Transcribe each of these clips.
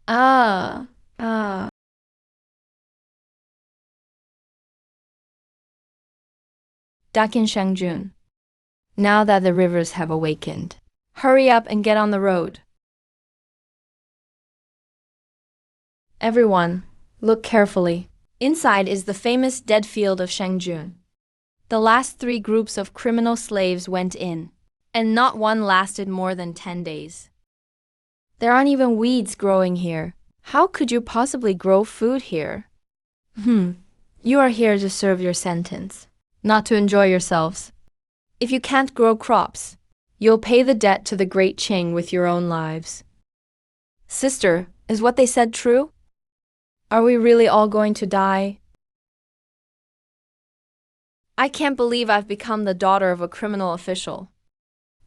Ah, ah. Dakin Shangjun. Now that the rivers have awakened, hurry up and get on the road. Everyone, look carefully. Inside is the famous dead field of Shangjun. The last three groups of criminal slaves went in, and not one lasted more than 10 days. There aren't even weeds growing here. How could you possibly grow food here? You are here to serve your sentence, not to enjoy yourselves. If you can't grow crops, you'll pay the debt to the great Qing with your own lives. Sister, is what they said true? Are we really all going to die? I can't believe I've become the daughter of a criminal official.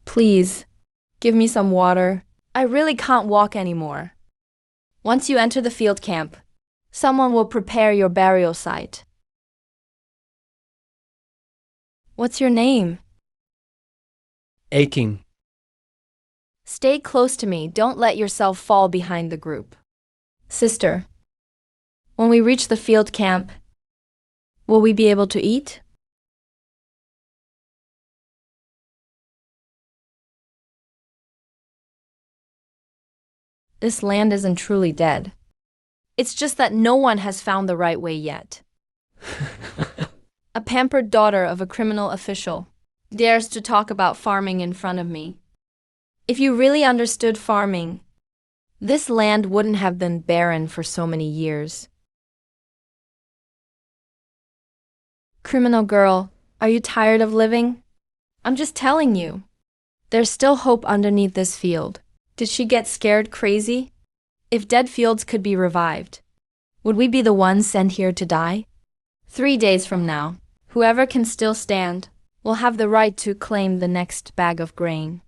Please, give me some water. I really can't walk anymore. Once you enter the field camp, someone will prepare your burial site. What's your name? Aching. Stay close to me. Don't let yourself fall behind the group. Sister, when we reach the field camp, will we be able to eat? This land isn't truly dead. It's just that no one has found the right way yet. A pampered daughter of a criminal official dares to talk about farming in front of me. If you really understood farming, this land wouldn't have been barren for so many years. Criminal girl, are you tired of living? I'm just telling you. There's still hope underneath this field. Did she get scared crazy? If dead fields could be revived, would we be the ones sent here to die? 3 days from now, whoever can still stand will have the right to claim the next bag of grain.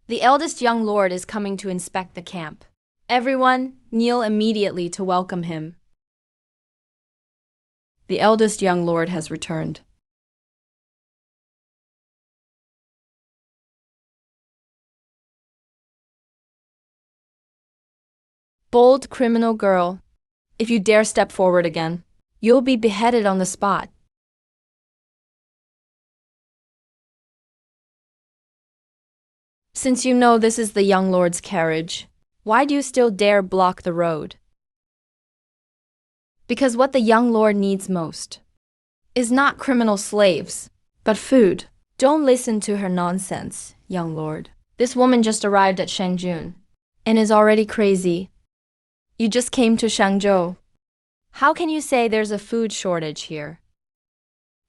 The eldest young lord is coming to inspect the camp. Everyone, kneel immediately to welcome him. The eldest young lord has returned. Bold criminal girl, if you dare step forward again, you'll be beheaded on the spot. Since you know this is the young lord's carriage, why do you still dare block the road? Because what the young lord needs most is not criminal slaves, but food. Don't listen to her nonsense, young lord. This woman just arrived at Shangjun and is already crazy. You just came to Shangzhou. How can you say there's a food shortage here?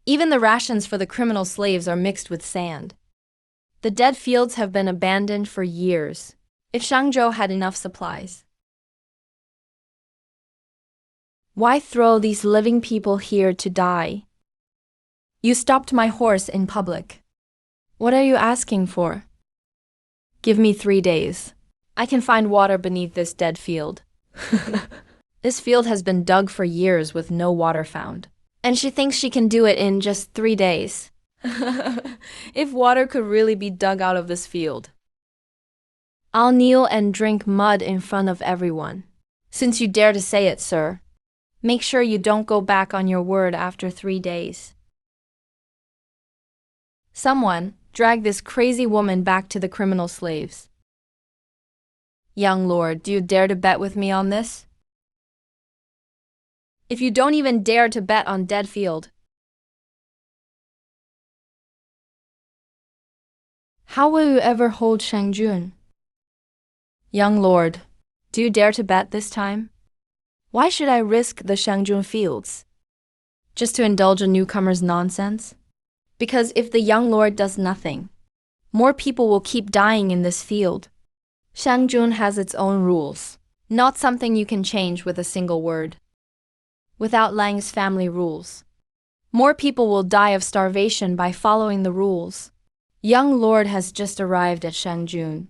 Even the rations for the criminal slaves are mixed with sand. The dead fields have been abandoned for years. If Shangzhou had enough supplies, why throw these living people here to die? You stopped my horse in public. What are you asking for? Give me 3 days. I can find water beneath this dead field. This field has been dug for years with no water found. And she thinks she can do it in just 3 days. If water could really be dug out of this field, I'll kneel and drink mud in front of everyone. Since you dare to say it, sir, make sure you don't go back on your word after 3 days. Someone, drag this crazy woman back to the criminal slaves. Young lord, do you dare to bet with me on this? If you don't even dare to bet on dead field, how will you ever hold Shangjun? Young lord, do you dare to bet this time? Why should I risk the Shangjun fields? Just to indulge a newcomer's nonsense? Because if the young lord does nothing, more people will keep dying in this field. Shangjun has its own rules, not something you can change with a single word. Without Lang's family rules, more people will die of starvation by following the rules. Young lord has just arrived at Shangjun.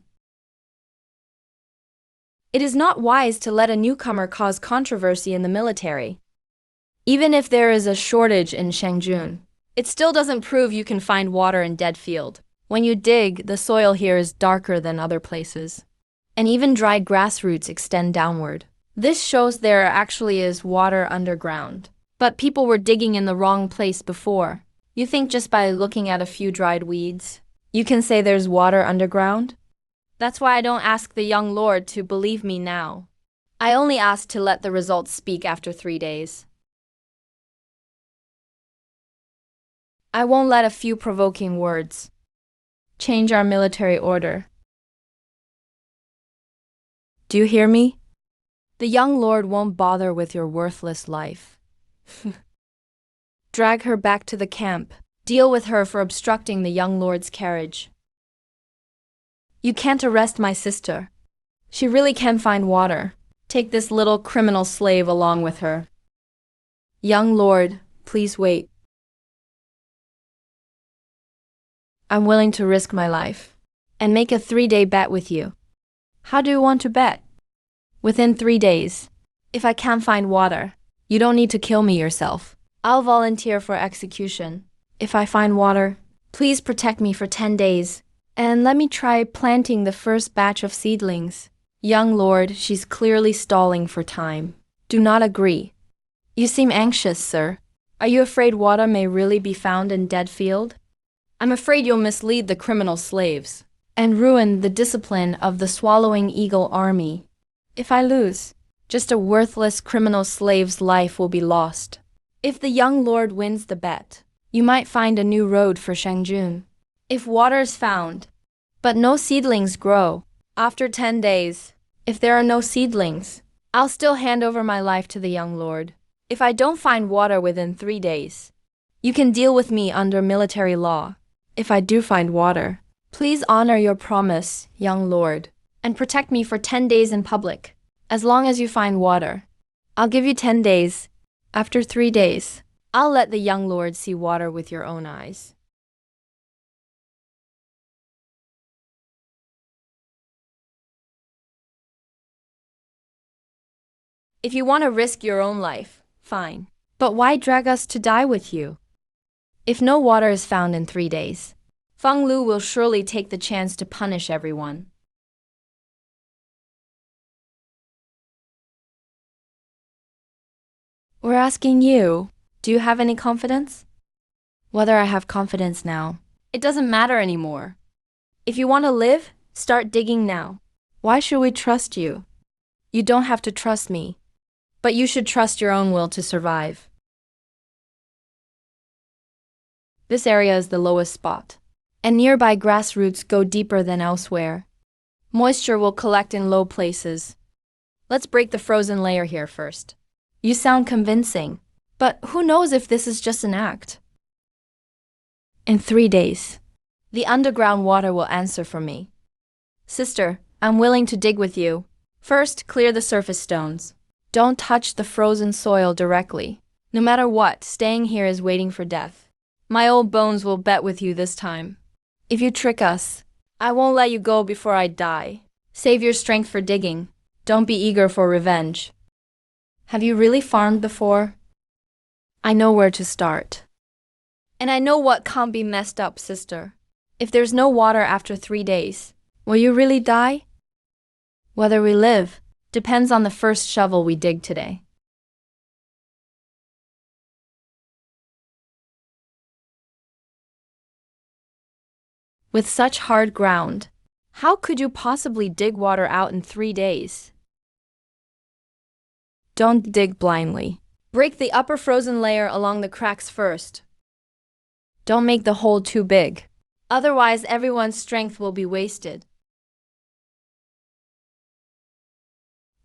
It is not wise to let a newcomer cause controversy in the military. Even if there is a shortage in Shangjun, It still doesn't prove you can find water in dead field. When you dig, the soil here is darker than other places. And even dried grass roots extend downward. This shows there actually is water underground. But people were digging in the wrong place before. You think just by looking at a few dried weeds, you can say there's water underground? That's why I don't ask the young lord to believe me now. I only ask to let the results speak after 3 days. I won't let a few provoking words change our military order. Do you hear me? The young lord won't bother with your worthless life. Drag her back to the camp. Deal with her for obstructing the young lord's carriage. You can't arrest my sister. She really can find water. Take this little criminal slave along with her. Young lord, please wait. I'm willing to risk my life and make a 3-day bet with you. How do you want to bet? Within 3 days. If I can't find water, you don't need to kill me yourself. I'll volunteer for execution. If I find water, please protect me for 10 days. And let me try planting the first batch of seedlings. Young lord, she's clearly stalling for time. Do not agree. You seem anxious, sir. Are you afraid water may really be found in dead field? I'm afraid you'll mislead the criminal slaves and ruin the discipline of the swallowing eagle army. If I lose, just a worthless criminal slave's life will be lost. If the young lord wins the bet, you might find a new road for Shangjun. If water is found, but no seedlings grow, after 10 days, if there are no seedlings, I'll still hand over my life to the young lord. If I don't find water within 3 days, you can deal with me under military law. If I do find water, please honor your promise, young lord, and protect me for 10 days in public. As long as you find water, I'll give you 10 days. After 3 days, I'll let the young lord see water with your own eyes. If you want to risk your own life, fine. But why drag us to die with you? If no water is found in 3 days, Feng Lu will surely take the chance to punish everyone. We're asking you, do you have any confidence? Whether I have confidence now, it doesn't matter anymore. If you want to live, start digging now. Why should we trust you? You don't have to trust me, but you should trust your own will to survive. This area is the lowest spot, and nearby grass roots go deeper than elsewhere. Moisture will collect in low places. Let's break the frozen layer here first. You sound convincing, but who knows if this is just an act? In 3 days, the underground water will answer for me. Sister, I'm willing to dig with you. First, clear the surface stones. Don't touch the frozen soil directly. No matter what, staying here is waiting for death. My old bones will bet with you this time. If you trick us, I won't let you go before I die. Save your strength for digging. Don't be eager for revenge. Have you really farmed before? I know where to start. And I know what can't be messed up, sister. If there's no water after 3 days, will you really die? Whether we live depends on the first shovel we dig today. With such hard ground, how could you possibly dig water out in 3 days? Don't dig blindly. Break the upper frozen layer along the cracks first. Don't make the hole too big. Otherwise, everyone's strength will be wasted.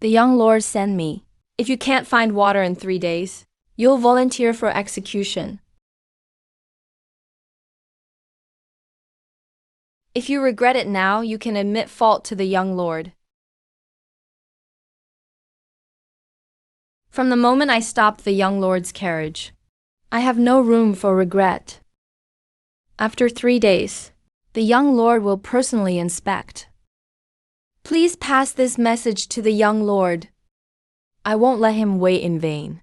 The young lord sent me. If you can't find water in 3 days, you'll volunteer for execution. If you regret it now, you can admit fault to the young lord. From the moment I stopped the young lord's carriage, I have no room for regret. After 3 days, the young lord will personally inspect. Please pass this message to the young lord. I won't let him wait in vain.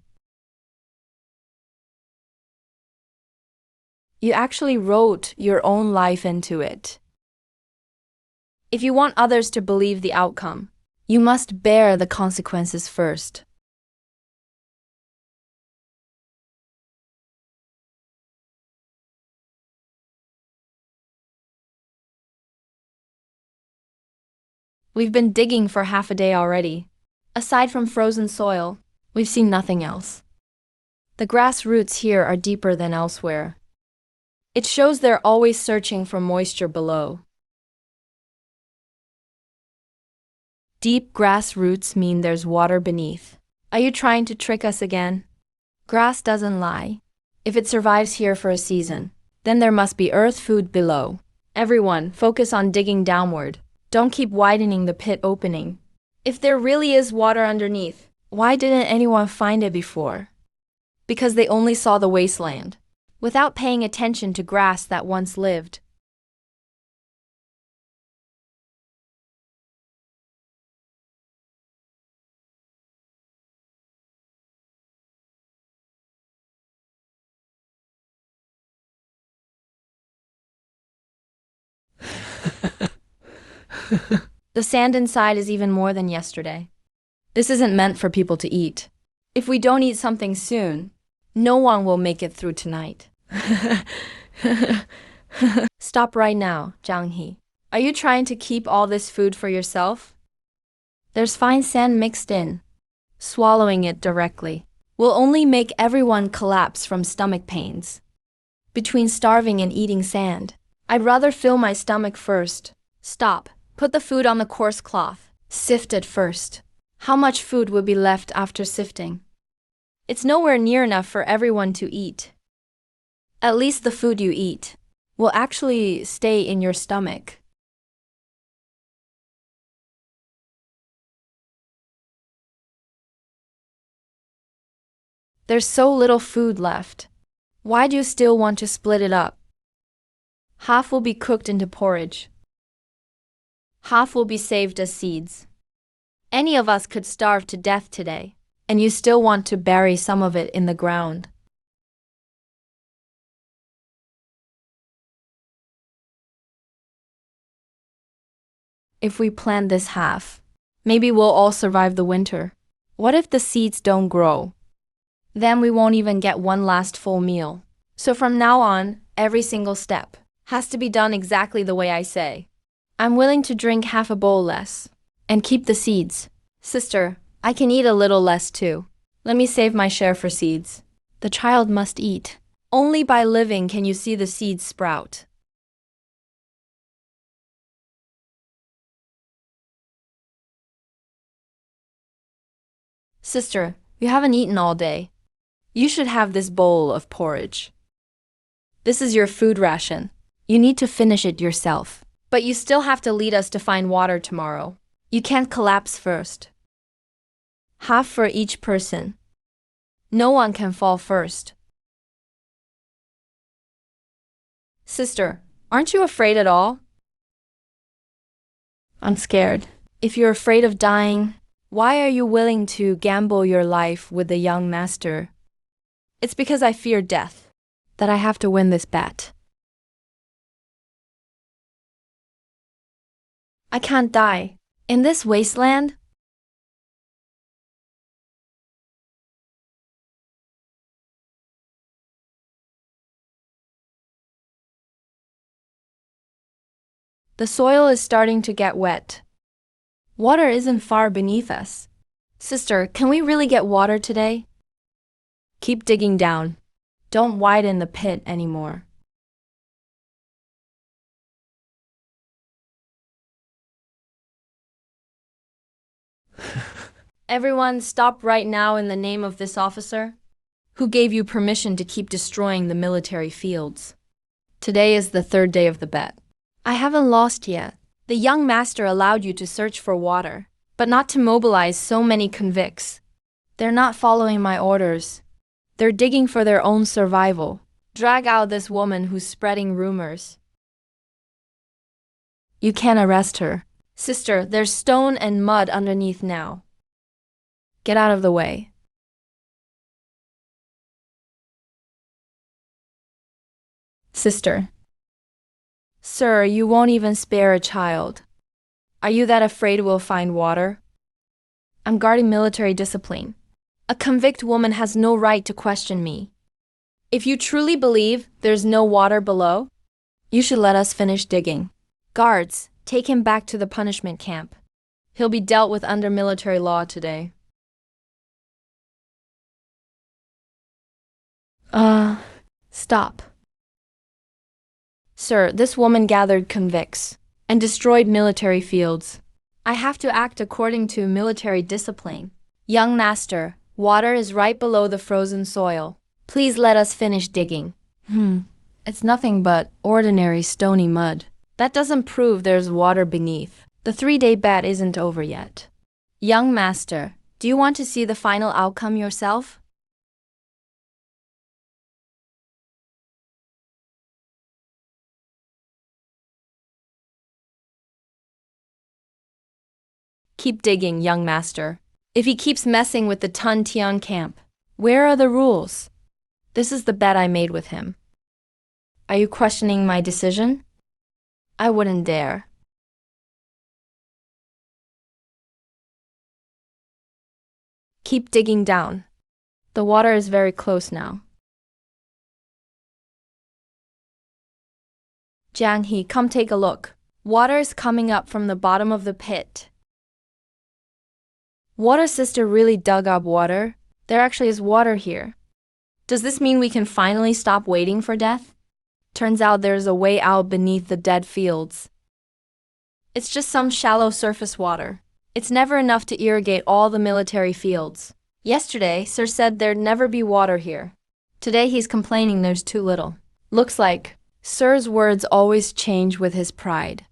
You actually wrote your own life into it. If you want others to believe the outcome, you must bear the consequences first. We've been digging for half a day already. Aside from frozen soil, we've seen nothing else. The grass roots here are deeper than elsewhere. It shows they're always searching for moisture below. Deep grass roots mean there's water beneath. Are you trying to trick us again? Grass doesn't lie. If it survives here for a season, then there must be earth food below. Everyone, focus on digging downward. Don't keep widening the pit opening. If there really is water underneath, why didn't anyone find it before? Because they only saw the wasteland, without paying attention to grass that once lived. The sand inside is even more than yesterday. This isn't meant for people to eat. If we don't eat something soon, no one will make it through tonight. Stop right now, Zhang He. Are you trying to keep all this food for yourself? There's fine sand mixed in. Swallowing it directly will only make everyone collapse from stomach pains. Between starving and eating sand, I'd rather fill my stomach first. Stop. Put the food on the coarse cloth. Sift it first. How much food would be left after sifting? It's nowhere near enough for everyone to eat. At least the food you eat will actually stay in your stomach. There's so little food left. Why do you still want to split it up? Half will be cooked into porridge. Half will be saved as seeds. Any of us could starve to death today, and you still want to bury some of it in the ground. If we plant this half, maybe we'll all survive the winter. What if the seeds don't grow? Then we won't even get one last full meal. So from now on, every single step has to be done exactly the way I say. I'm willing to drink half a bowl less and keep the seeds. Sister, I can eat a little less too. Let me save my share for seeds. The child must eat. Only by living can you see the seeds sprout. Sister, you haven't eaten all day. You should have this bowl of porridge. This is your food ration. You need to finish it yourself. But you still have to lead us to find water tomorrow. You can't collapse first. Half for each person. No one can fall first. Sister, aren't you afraid at all? I'm scared. If you're afraid of dying, why are you willing to gamble your life with the young master? It's because I fear death that I have to win this bet. I can't die. In this wasteland? The soil is starting to get wet. Water isn't far beneath us. Sister, can we really get water today? Keep digging down. Don't widen the pit anymore. Everyone, stop right now in the name of this officer. Who gave you permission to keep destroying the military fields? Today is the third day of the bet. I haven't lost yet. The young master allowed you to search for water, but not to mobilize so many convicts. They're not following my orders. They're digging for their own survival. Drag out this woman who's spreading rumors. You can't arrest her. Sister, there's stone and mud underneath now. Get out of the way. Sister. Sir, you won't even spare a child. Are you that afraid we'll find water? I'm guarding military discipline. A convict woman has no right to question me. If you truly believe there's no water below, you should let us finish digging. Guards, take him back to the punishment camp. He'll be dealt with under military law today. Stop. Sir, this woman gathered convicts and destroyed military fields. I have to act according to military discipline. Young master, water is right below the frozen soil. Please let us finish digging. It's nothing but ordinary stony mud. That doesn't prove there's water beneath. The 3-day bat isn't over yet. Young master, do you want to see the final outcome yourself? Keep digging, young master. If he keeps messing with the Tun Tian camp, where are the rules? This is the bet I made with him. Are you questioning my decision? I wouldn't dare. Keep digging down. The water is very close now. Jiang He, come take a look. Water is coming up from the bottom of the pit. Water sister really dug up water? There actually is water here. Does this mean we can finally stop waiting for death? Turns out there's a way out beneath the dead fields. It's just some shallow surface water. It's never enough to irrigate all the military fields. Yesterday, Sir said there'd never be water here. Today he's complaining there's too little. Looks like Sir's words always change with his pride.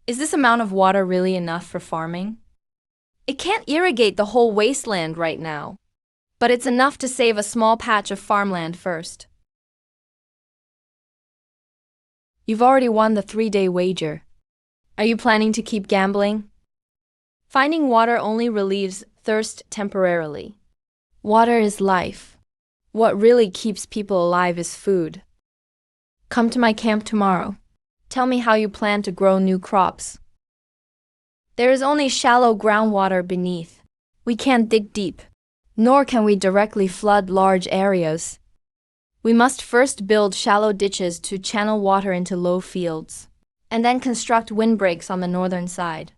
Is this amount of water really enough for farming? It can't irrigate the whole wasteland right now, but it's enough to save a small patch of farmland first. You've already won the 3-day wager. Are you planning to keep gambling? Finding water only relieves thirst temporarily. Water is life. What really keeps people alive is food. Come to my camp tomorrow. Tell me how you plan to grow new crops. There is only shallow groundwater beneath. We can't dig deep, nor can we directly flood large areas. We must first build shallow ditches to channel water into low fields, and then construct windbreaks on the northern side.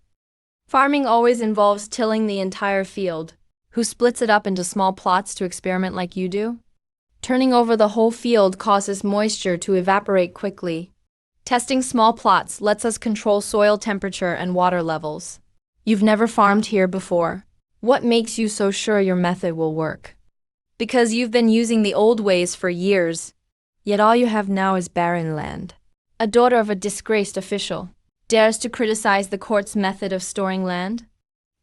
Farming always involves tilling the entire field. Who splits it up into small plots to experiment like you do? Turning over the whole field causes moisture to evaporate quickly. Testing small plots lets us control soil temperature and water levels. You've never farmed here before. What makes you so sure your method will work? Because you've been using the old ways for years, yet all you have now is barren land. A daughter of a disgraced official dares to criticize the court's method of storing land?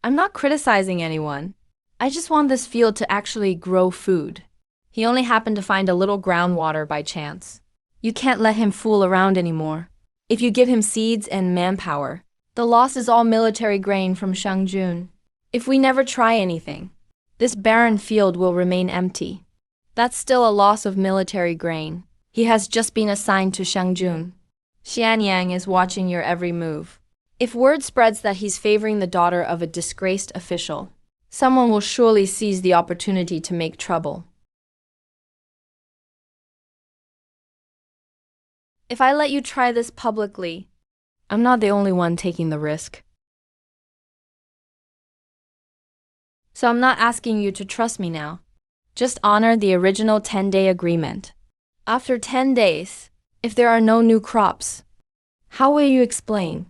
I'm not criticizing anyone. I just want this field to actually grow food. He only happened to find a little groundwater by chance. You can't let him fool around anymore. If you give him seeds and manpower, the loss is all military grain from Shangjun. If we never try anything, this barren field will remain empty. That's still a loss of military grain. He has just been assigned to Shangjun. Xianyang is watching your every move. If word spreads that he's favoring the daughter of a disgraced official, someone will surely seize the opportunity to make trouble. If I let you try this publicly, I'm not the only one taking the risk. So I'm not asking you to trust me now. Just honor the original 10-day agreement. After 10 days, if there are no new crops, how will you explain?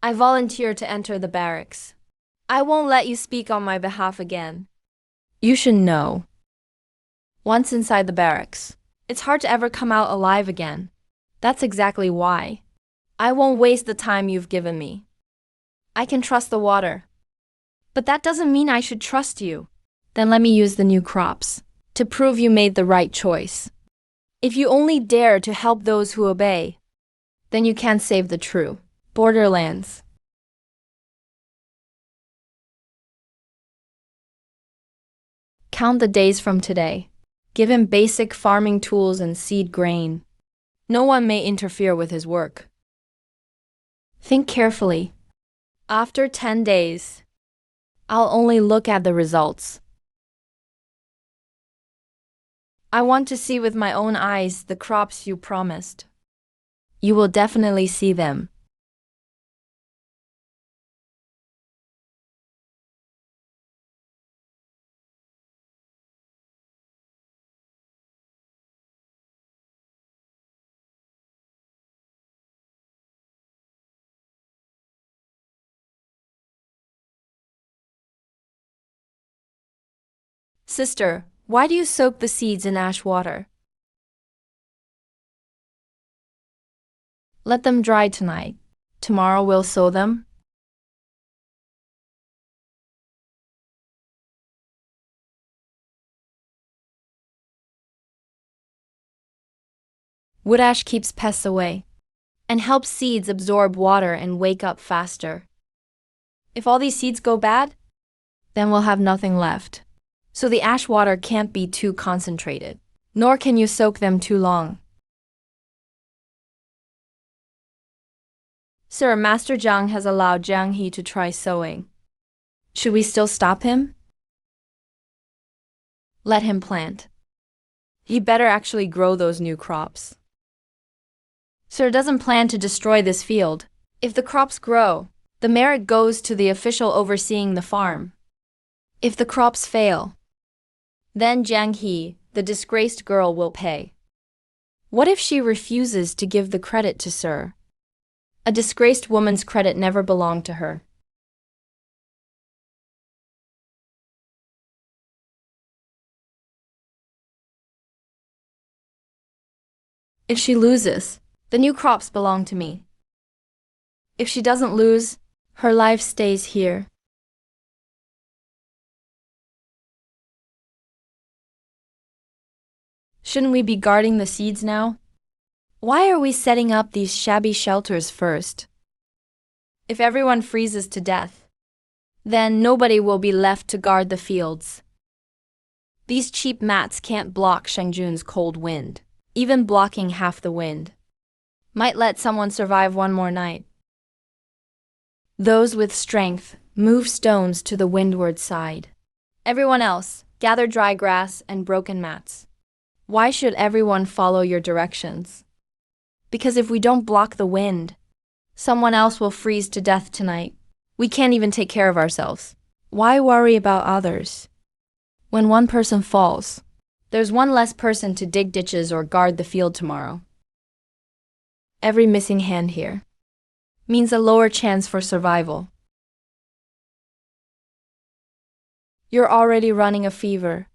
I volunteer to enter the barracks. I won't let you speak on my behalf again. You should know. Once inside the barracks, it's hard to ever come out alive again. That's exactly why. I won't waste the time you've given me. I can trust the water. But that doesn't mean I should trust you. Then let me use the new crops to prove you made the right choice. If you only dare to help those who obey, then you can't save the true borderlands. Count the days from today. Give him basic farming tools and seed grain. No one may interfere with his work. Think carefully. After 10 days, I'll only look at the results. I want to see with my own eyes the crops you promised. You will definitely see them. Sister, why do you soak the seeds in ash water? Let them dry tonight. Tomorrow we'll sow them. Wood ash keeps pests away and helps seeds absorb water and wake up faster. If all these seeds go bad, then we'll have nothing left. So the ash water can't be too concentrated, nor can you soak them too long. Sir, Master Zhang has allowed Jiang He to try sowing. Should we still stop him? Let him plant. He better actually grow those new crops. Sir doesn't plan to destroy this field. If the crops grow, the merit goes to the official overseeing the farm. If the crops fail, then Jiang He, the disgraced girl, will pay. What if she refuses to give the credit to Sir? A disgraced woman's credit never belonged to her. If she loses, the new crops belong to me. If she doesn't lose, her life stays here. Shouldn't we be guarding the seeds now? Why are we setting up these shabby shelters first? If everyone freezes to death, then nobody will be left to guard the fields. These cheap mats can't block Shengjun's cold wind. Even blocking half the wind might let someone survive one more night. Those with strength move stones to the windward side. Everyone else, gather dry grass and broken mats. Why should everyone follow your directions? Because if we don't block the wind, someone else will freeze to death tonight. We can't even take care of ourselves. Why worry about others? When one person falls, there's one less person to dig ditches or guard the field tomorrow. Every missing hand here means a lower chance for survival. You're already running a fever.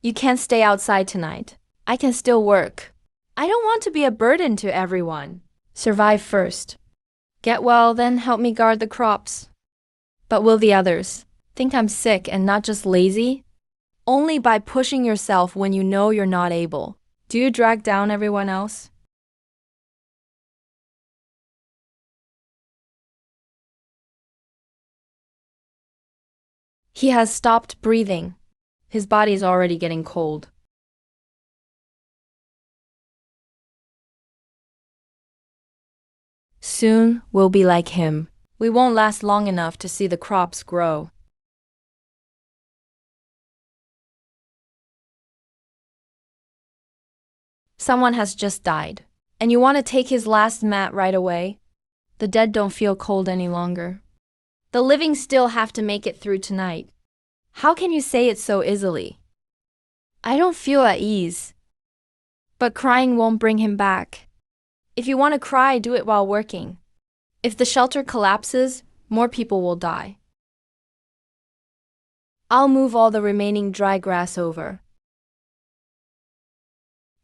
You can't stay outside tonight. I can still work. I don't want to be a burden to everyone. Survive first. Get well, then help me guard the crops. But will the others think I'm sick and not just lazy? Only by pushing yourself when you know you're not able. Do you drag down everyone else? He has stopped breathing. His body is already getting cold. Soon we'll be like him. We won't last long enough to see the crops grow. Someone has just died, and you want to take his last mat right away? The dead don't feel cold any longer. The living still have to make it through tonight. How can you say it so easily? I don't feel at ease. But crying won't bring him back. If you want to cry, do it while working. If the shelter collapses, more people will die. I'll move all the remaining dry grass over.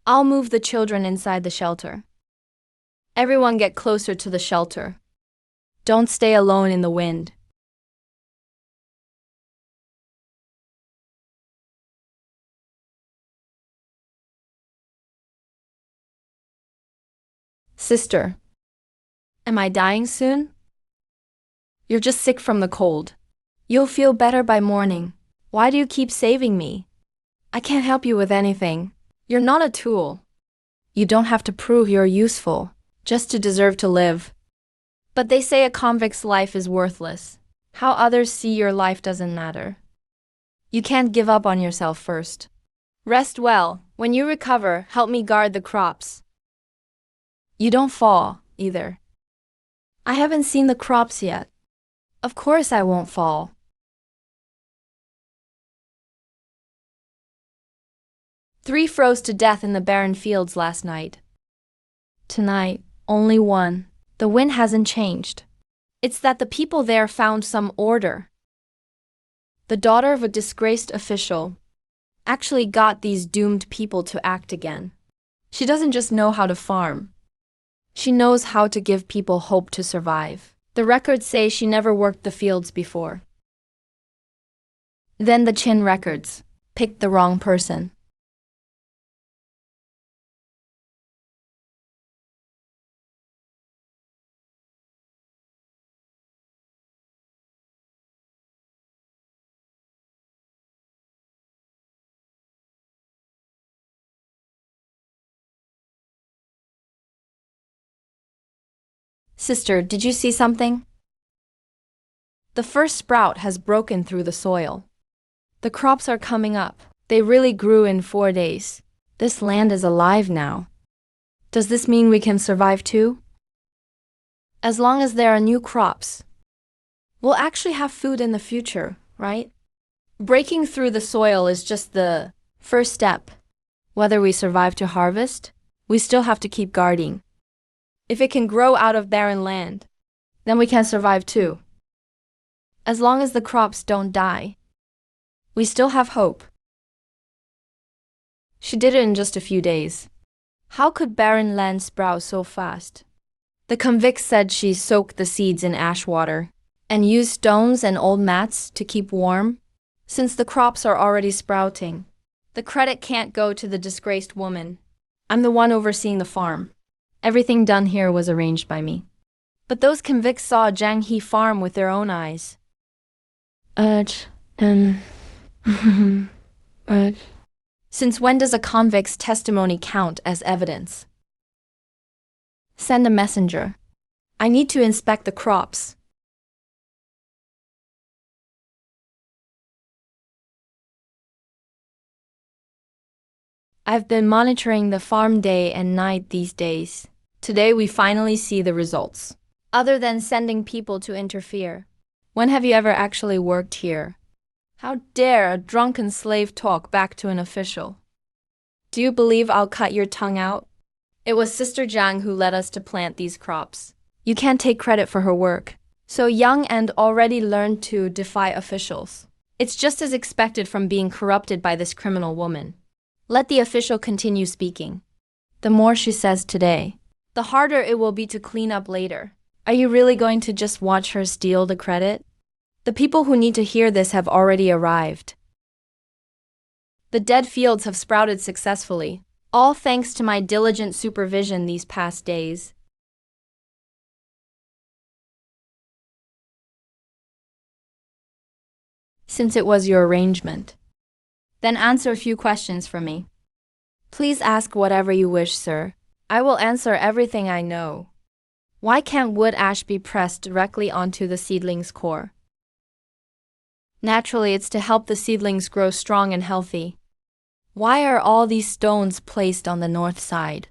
I'll move the children inside the shelter. Everyone get closer to the shelter. Don't stay alone in the wind. Sister, am I dying soon? You're just sick from the cold. You'll feel better by morning. Why do you keep saving me? I can't help you with anything. You're not a tool. You don't have to prove you're useful, just to deserve to live. But they say a convict's life is worthless. How others see your life doesn't matter. You can't give up on yourself first. Rest well. When you recover, help me guard the crops. You don't fall, either. I haven't seen the crops yet. Of course I won't fall. Three froze to death in the barren fields last night. Tonight, only one. The wind hasn't changed. It's that the people there found some order. The daughter of a disgraced official actually got these doomed people to act again. She doesn't just know how to farm. She knows how to give people hope to survive. The records say she never worked the fields before. Then the Chin records picked the wrong person. Sister, did you see something? The first sprout has broken through the soil. The crops are coming up. They really grew in 4 days. This land is alive now. Does this mean we can survive too? As long as there are new crops, we'll actually have food in the future, right? Breaking through the soil is just the first step. Whether we survive to harvest, we still have to keep guarding. If it can grow out of barren land, then we can survive too. As long as the crops don't die, we still have hope. She did it in just a few days. How could barren land sprout so fast? The convicts said she soaked the seeds in ash water and used stones and old mats to keep warm. Since the crops are already sprouting, the credit can't go to the disgraced woman. I'm the one overseeing the farm. Everything done here was arranged by me. But those convicts saw Jiang He farm with their own eyes. Since when does a convict's testimony count as evidence? Send a messenger. I need to inspect the crops. I've been monitoring the farm day and night these days. Today we finally see the results. Other than sending people to interfere, when have you ever actually worked here? How dare a drunken slave talk back to an official? Do you believe I'll cut your tongue out? It was Sister Jiang who led us to plant these crops. You can't take credit for her work. So young and already learned to defy officials. It's just as expected from being corrupted by this criminal woman. Let the official continue speaking. The more she says today, the harder it will be to clean up later. Are you really going to just watch her steal the credit? The people who need to hear this have already arrived. The dead fields have sprouted successfully, all thanks to my diligent supervision these past days. Since it was your arrangement, then answer a few questions for me. Please ask whatever you wish, sir. I will answer everything I know. Why can't wood ash be pressed directly onto the seedling's core? Naturally, it's to help the seedlings grow strong and healthy. Why are all these stones placed on the north side?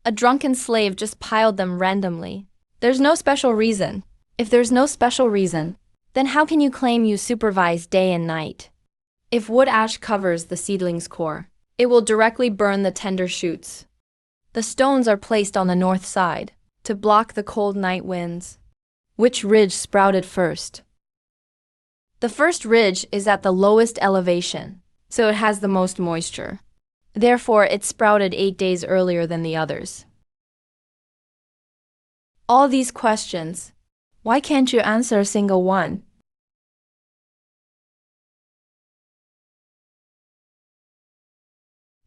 A drunken slave just piled them randomly. There's no special reason. If there's no special reason, then how can you claim you supervise day and night? If wood ash covers the seedling's core, it will directly burn the tender shoots. The stones are placed on the north side to block the cold night winds. Which ridge sprouted first? The first ridge is at the lowest elevation, so it has the most moisture. Therefore, it sprouted 8 days earlier than the others. All these questions, why can't you answer a single one?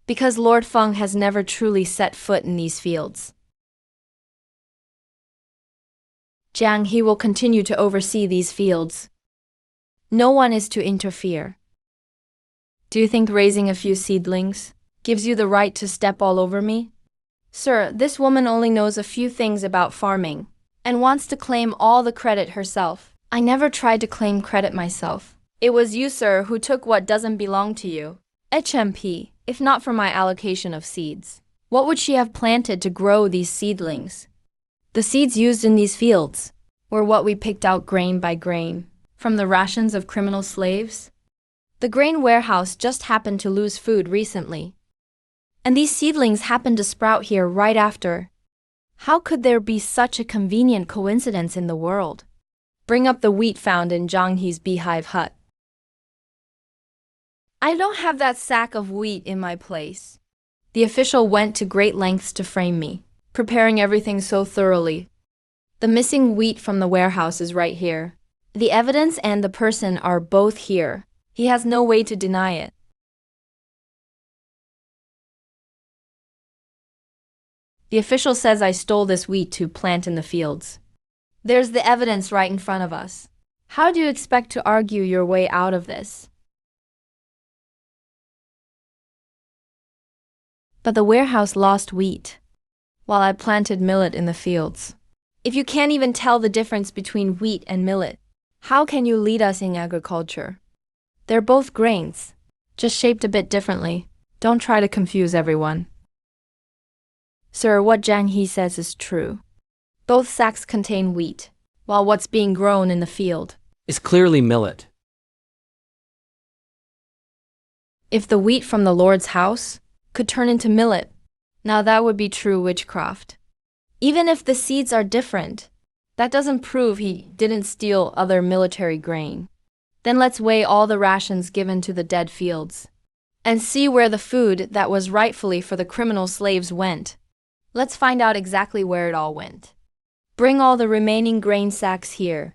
Because Lord Feng has never truly set foot in these fields. Jiang He will continue to oversee these fields. No one is to interfere. Do you think raising a few seedlings gives you the right to step all over me? Sir, this woman only knows a few things about farming and wants to claim all the credit herself. I never tried to claim credit myself. It was you, sir, who took what doesn't belong to you. HMP, if not for my allocation of seeds. What would she have planted to grow these seedlings? The seeds used in these fields were what we picked out grain by grain from the rations of criminal slaves. The grain warehouse just happened to lose food recently, and these seedlings happened to sprout here right after. How could there be such a convenient coincidence in the world? Bring up the wheat found in Zhang He's beehive hut. I don't have that sack of wheat in my place. The official went to great lengths to frame me, preparing everything so thoroughly. The missing wheat from the warehouse is right here. The evidence and the person are both here. He has no way to deny it. The official says I stole this wheat to plant in the fields. There's the evidence right in front of us. How do you expect to argue your way out of this? But the warehouse lost wheat, while I planted millet in the fields. If you can't even tell the difference between wheat and millet, how can you lead us in agriculture? They're both grains, just shaped a bit differently. Don't try to confuse everyone. Sir, what Zhang He says is true. Both sacks contain wheat, while what's being grown in the field is clearly millet. If the wheat from the Lord's house could turn into millet, now that would be true witchcraft. Even if the seeds are different, that doesn't prove he didn't steal other military grain. Then let's weigh all the rations given to the dead fields and see where the food that was rightfully for the criminal slaves went. Let's find out exactly where it all went. Bring all the remaining grain sacks here.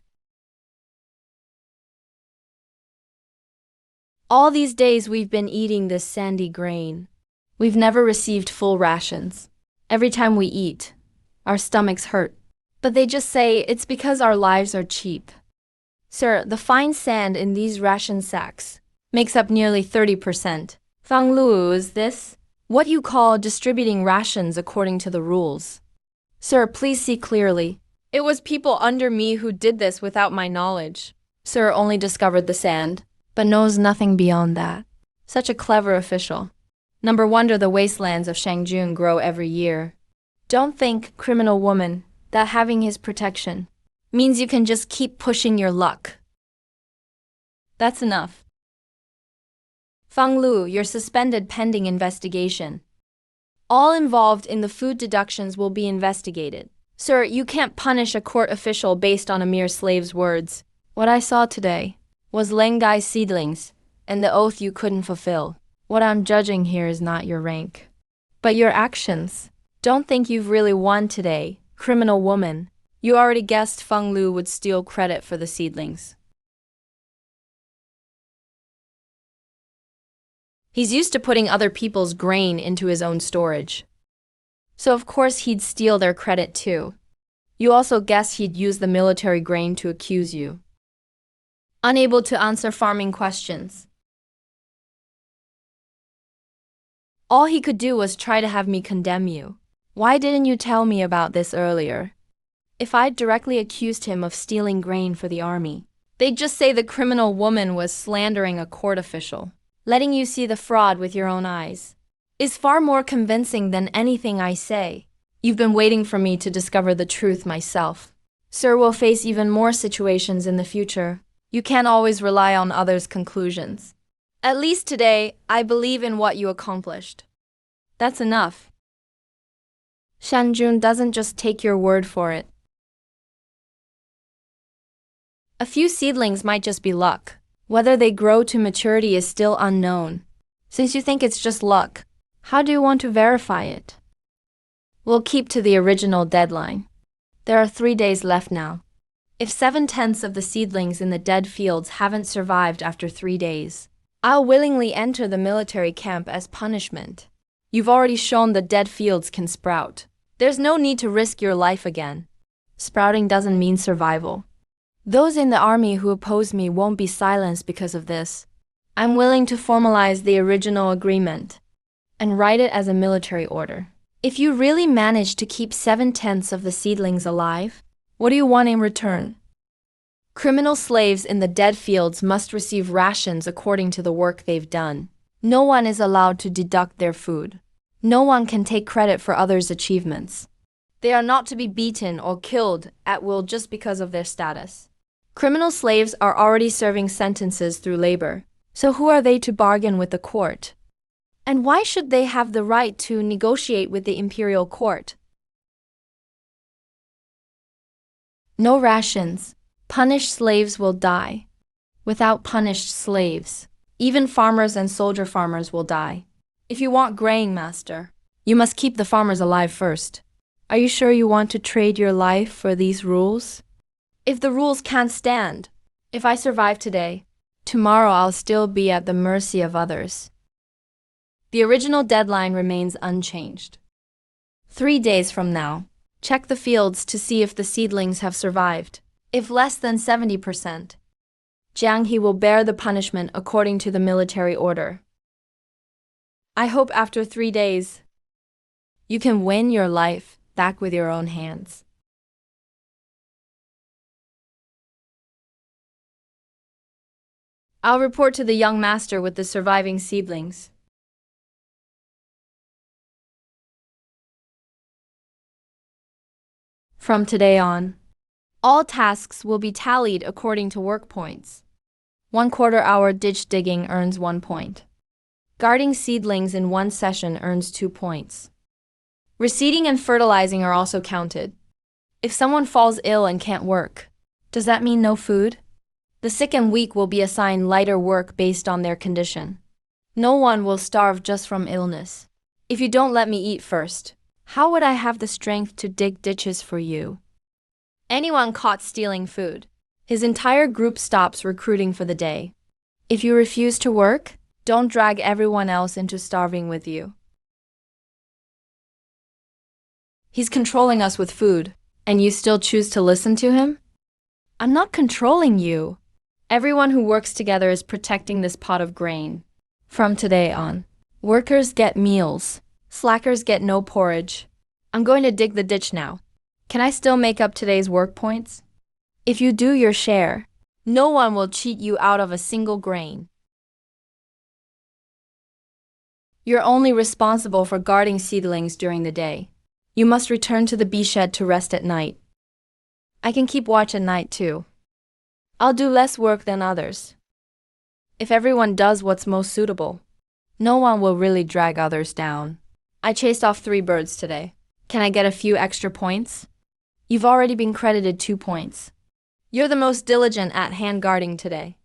All these days we've been eating this sandy grain. We've never received full rations. Every time we eat, our stomachs hurt. But they just say it's because our lives are cheap. Sir, the fine sand in these ration sacks makes up nearly 30%. Fang Lu, is this what you call distributing rations according to the rules? Sir, please see clearly. It was people under me who did this without my knowledge. Sir only discovered the sand, but knows nothing beyond that. Such a clever official. No wonder the wastelands of Shangjun grow every year. Don't think, criminal woman, that having his protection means you can just keep pushing your luck. That's enough. Fang Lu, you're suspended pending investigation. All involved in the food deductions will be investigated. Sir, you can't punish a court official based on a mere slave's words. What I saw today was Lengai's seedlings and the oath you couldn't fulfill. What I'm judging here is not your rank, but your actions. Don't think you've really won today, criminal woman. You already guessed Feng Lu would steal credit for the seedlings. He's used to putting other people's grain into his own storage. So of course he'd steal their credit too. You also guessed he'd use the military grain to accuse you. Unable to answer farming questions. All he could do was try to have me condemn you. Why didn't you tell me about this earlier? If I'd directly accused him of stealing grain for the army, they'd just say the criminal woman was slandering a court official. Letting you see the fraud with your own eyes is far more convincing than anything I say. You've been waiting for me to discover the truth myself. Sir will face even more situations in the future. You can't always rely on others' conclusions. At least today, I believe in what you accomplished. That's enough. Shanjun doesn't just take your word for it. A few seedlings might just be luck. Whether they grow to maturity is still unknown. Since you think it's just luck, how do you want to verify it? We'll keep to the original deadline. There are 3 days left now. If 7/10 of the seedlings in the dead fields haven't survived after 3 days, I'll willingly enter the military camp as punishment. You've already shown the dead fields can sprout. There's no need to risk your life again. Sprouting doesn't mean survival. Those in the army who oppose me won't be silenced because of this. I'm willing to formalize the original agreement. and write it as a military order. If you really manage to keep 7/10 of the seedlings alive, what do you want in return? Criminal slaves in the dead fields must receive rations according to the work they've done. No one is allowed to deduct their food. No one can take credit for others' achievements. They are not to be beaten or killed at will just because of their status. Criminal slaves are already serving sentences through labor, so who are they to bargain with the court? And why should they have the right to negotiate with the imperial court? No rations. Punished slaves will die. Without punished slaves, even farmers and soldier farmers will die. If you want grain, master, you must keep the farmers alive first. Are you sure you want to trade your life for these rules? If the rules can't stand, if I survive today, tomorrow I'll still be at the mercy of others. The original deadline remains unchanged. 3 days from now, check the fields to see if the seedlings have survived. If less than 70%, Jiang He will bear the punishment according to the military order. I hope after 3 days, you can win your life back with your own hands. I'll report to the young master with the surviving seedlings. From today on, all tasks will be tallied according to work points. 1/4 hour ditch digging earns 1 point. Guarding seedlings in 1 session earns 2 points. Reseeding and fertilizing are also counted. If someone falls ill and can't work, does that mean no food? The sick and weak will be assigned lighter work based on their condition. No one will starve just from illness. If you don't let me eat first, how would I have the strength to dig ditches for you? Anyone caught stealing food, his entire group stops recruiting for the day. If you refuse to work, don't drag everyone else into starving with you. He's controlling us with food, and you still choose to listen to him? I'm not controlling you. Everyone who works together is protecting this pot of grain. From today on, workers get meals, slackers get no porridge. I'm going to dig the ditch now. Can I still make up today's work points? If you do your share, no one will cheat you out of a single grain. You're only responsible for guarding seedlings during the day. You must return to the bee shed to rest at night. I can keep watch at night too. I'll do less work than others. If everyone does what's most suitable, no one will really drag others down. I chased off 3 birds today. Can I get a few extra points? You've already been credited 2 points. You're the most diligent at hand guarding today.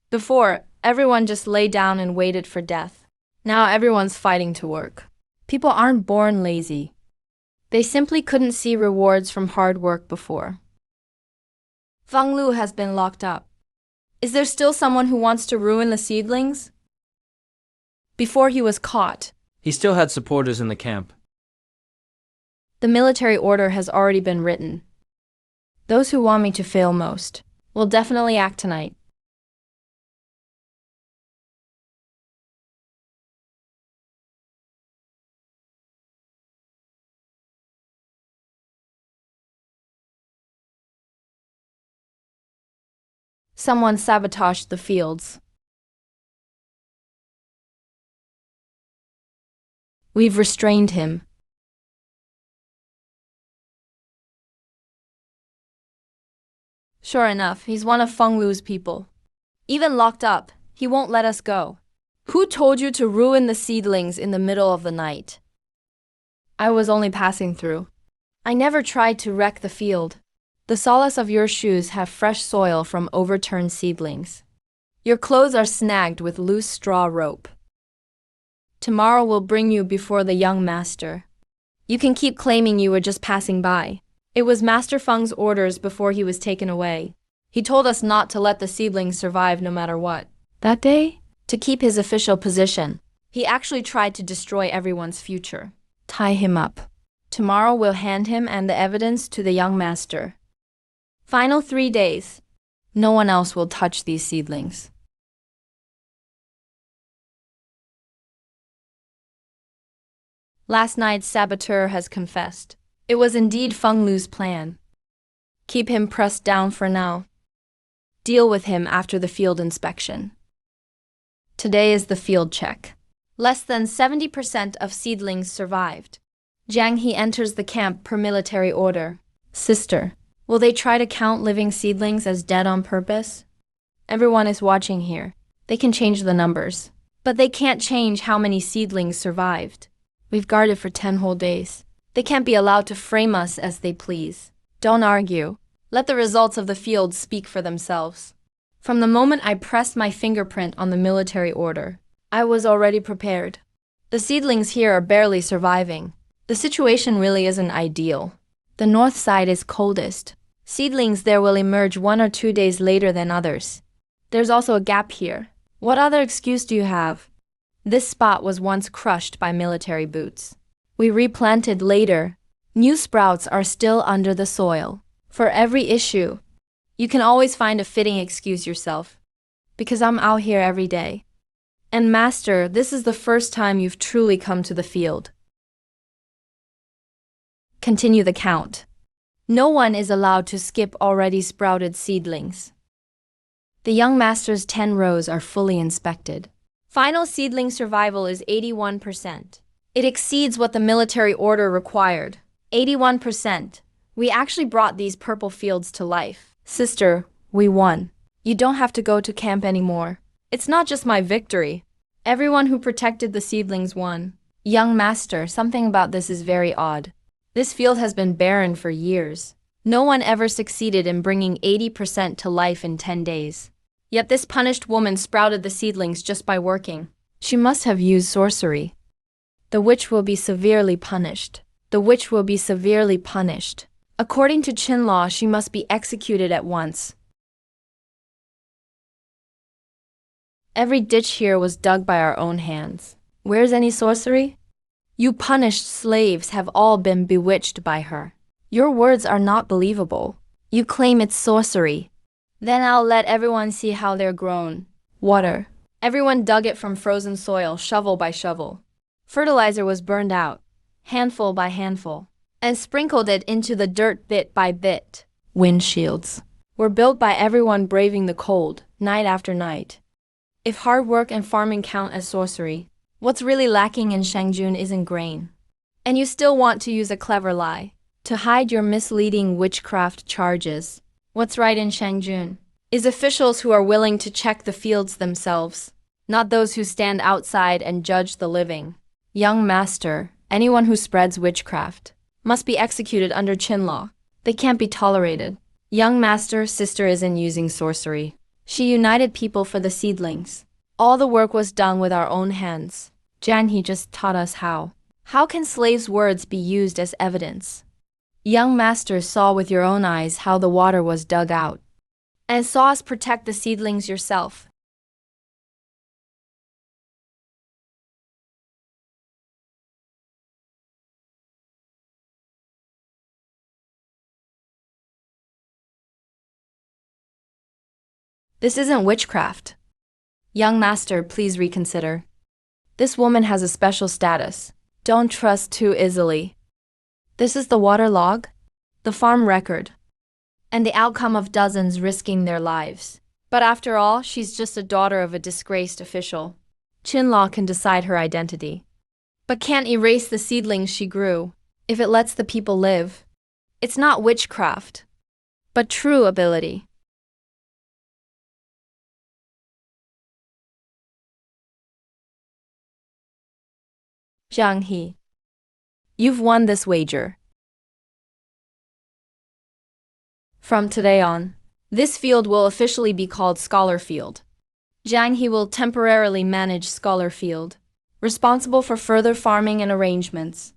Before, everyone just lay down and waited for death. Now everyone's fighting to work. People aren't born lazy. They simply couldn't see rewards from hard work before. Fang Lu has been locked up. Is there still someone who wants to ruin the seedlings? Before he was caught, he still had supporters in the camp. The military order has already been written. Those who want me to fail most will definitely act tonight. Someone sabotaged the fields. We've restrained him. Sure enough, he's one of Feng Lu's people. Even locked up, he won't let us go. Who told you to ruin the seedlings in the middle of the night? I was only passing through. I never tried to wreck the field. The soles of your shoes have fresh soil from overturned seedlings. Your clothes are snagged with loose straw rope. Tomorrow will bring you before the young master. You can keep claiming you were just passing by. It was Master Feng's orders before he was taken away. He told us not to let the seedlings survive no matter what. That day, to keep his official position, he actually tried to destroy everyone's future. Tie him up. Tomorrow we'll hand him and the evidence to the young master. Final 3 days. No one else will touch these seedlings. Last night's saboteur has confessed. It was indeed Feng Lu's plan. Keep him pressed down for now. Deal with him after the field inspection. Today is the field check. Less than 70% of seedlings survived. Jiang He enters the camp per military order. Sister, will they try to count living seedlings as dead on purpose? Everyone is watching here. They can change the numbers, but they can't change how many seedlings survived. We've guarded for 10 whole days. They can't be allowed to frame us as they please. Don't argue. Let the results of the field speak for themselves. From the moment I pressed my fingerprint on the military order, I was already prepared. The seedlings here are barely surviving. The situation really isn't ideal. The north side is coldest. Seedlings there will emerge 1 or 2 days later than others. There's also a gap here. What other excuse do you have? This spot was once crushed by military boots. We replanted later. New sprouts are still under the soil. For every issue, you can always find a fitting excuse yourself. Because I'm out here every day. And Master, this is the first time you've truly come to the field. Continue the count. No one is allowed to skip already sprouted seedlings. The young master's 10 rows are fully inspected. Final seedling survival is 81%. It exceeds what the military order required. 81%. We actually brought these purple fields to life. Sister, we won. You don't have to go to camp anymore. It's not just my victory. Everyone who protected the seedlings won. Young master, something about this is very odd. This field has been barren for years. No one ever succeeded in bringing 80% to life in 10 days. Yet this punished woman sprouted the seedlings just by working. She must have used sorcery. The witch will be severely punished. The witch will be severely punished. According to Qin law, she must be executed at once. Every ditch here was dug by our own hands. Where's any sorcery? You punished slaves have all been bewitched by her. Your words are not believable. You claim it's sorcery. Then I'll let everyone see how they're grown. Water. Everyone dug it from frozen soil, shovel by shovel. Fertilizer was burned out, handful by handful, and sprinkled it into the dirt bit by bit. Windshields were built by everyone braving the cold, night after night. If hard work and farming count as sorcery, what's really lacking in Shangjun isn't grain. And you still want to use a clever lie to hide your misleading witchcraft charges. What's right in Shangjun is officials who are willing to check the fields themselves, not those who stand outside and judge the living. Young master, anyone who spreads witchcraft must be executed under Qin law. They can't be tolerated. Young master, sister isn't using sorcery. She united people for the seedlings. All the work was done with our own hands. Jan He just taught us how. How can slaves' words be used as evidence? Young master saw with your own eyes how the water was dug out, and saw us protect the seedlings yourself. This isn't witchcraft. Young master, please reconsider. This woman has a special status. Don't trust too easily. This is the water log, the farm record, and the outcome of dozens risking their lives. But after all, she's just a daughter of a disgraced official. Qin law can decide her identity, but can't erase the seedlings she grew if it lets the people live. It's not witchcraft, but true ability. Zhang He, you've won this wager. From today on, this field will officially be called Scholar Field. Zhang He will temporarily manage Scholar Field, responsible for further farming and arrangements.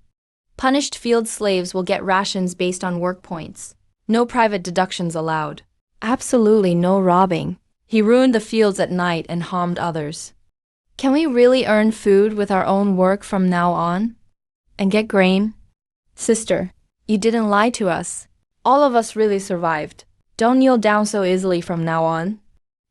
Punished field slaves will get rations based on work points. No private deductions allowed. Absolutely no robbing. He ruined the fields at night and harmed others. Can we really earn food with our own work from now on? And get grain? Sister, you didn't lie to us. All of us really survived. Don't kneel down so easily from now on.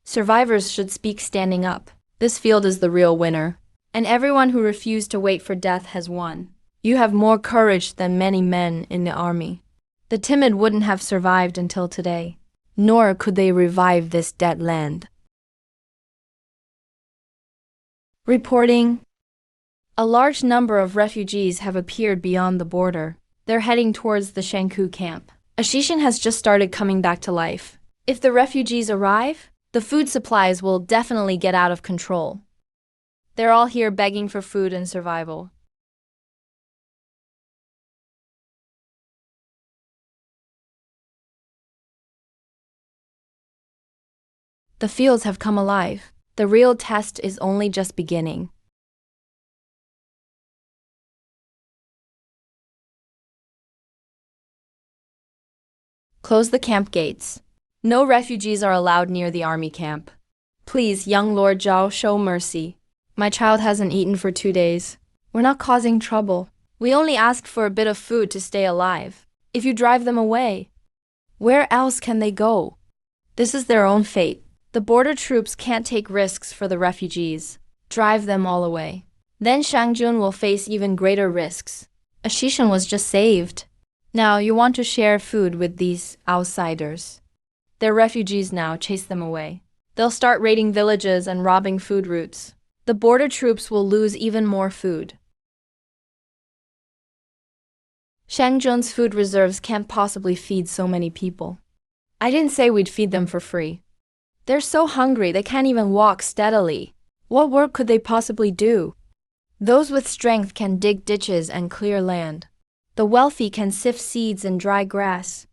Survivors should speak standing up. This field is the real winner, and everyone who refused to wait for death has won. You have more courage than many men in the army. The timid wouldn't have survived until today, nor could they revive this dead land. Reporting. A large number of refugees have appeared beyond the border. They're heading towards the Shanku camp. Ashishan has just started coming back to life. If the refugees arrive, the food supplies will definitely get out of control. They're all here begging for food and survival. The fields have come alive. The real test is only just beginning. Close the camp gates. No refugees are allowed near the army camp. Please, young Lord Zhao, show mercy. My child hasn't eaten for 2 days. We're not causing trouble. We only asked for a bit of food to stay alive. If you drive them away, where else can they go? This is their own fate. The border troops can't take risks for the refugees. Drive them all away. Then Shangjun will face even greater risks. Ashishan was just saved. Now you want to share food with these outsiders. They're refugees now, chase them away. They'll start raiding villages and robbing food routes. The border troops will lose even more food. Shangjun's food reserves can't possibly feed so many people. I didn't say we'd feed them for free. They're so hungry they can't even walk steadily. What work could they possibly do? Those with strength can dig ditches and clear land. The wealthy can sift seeds and dry grass.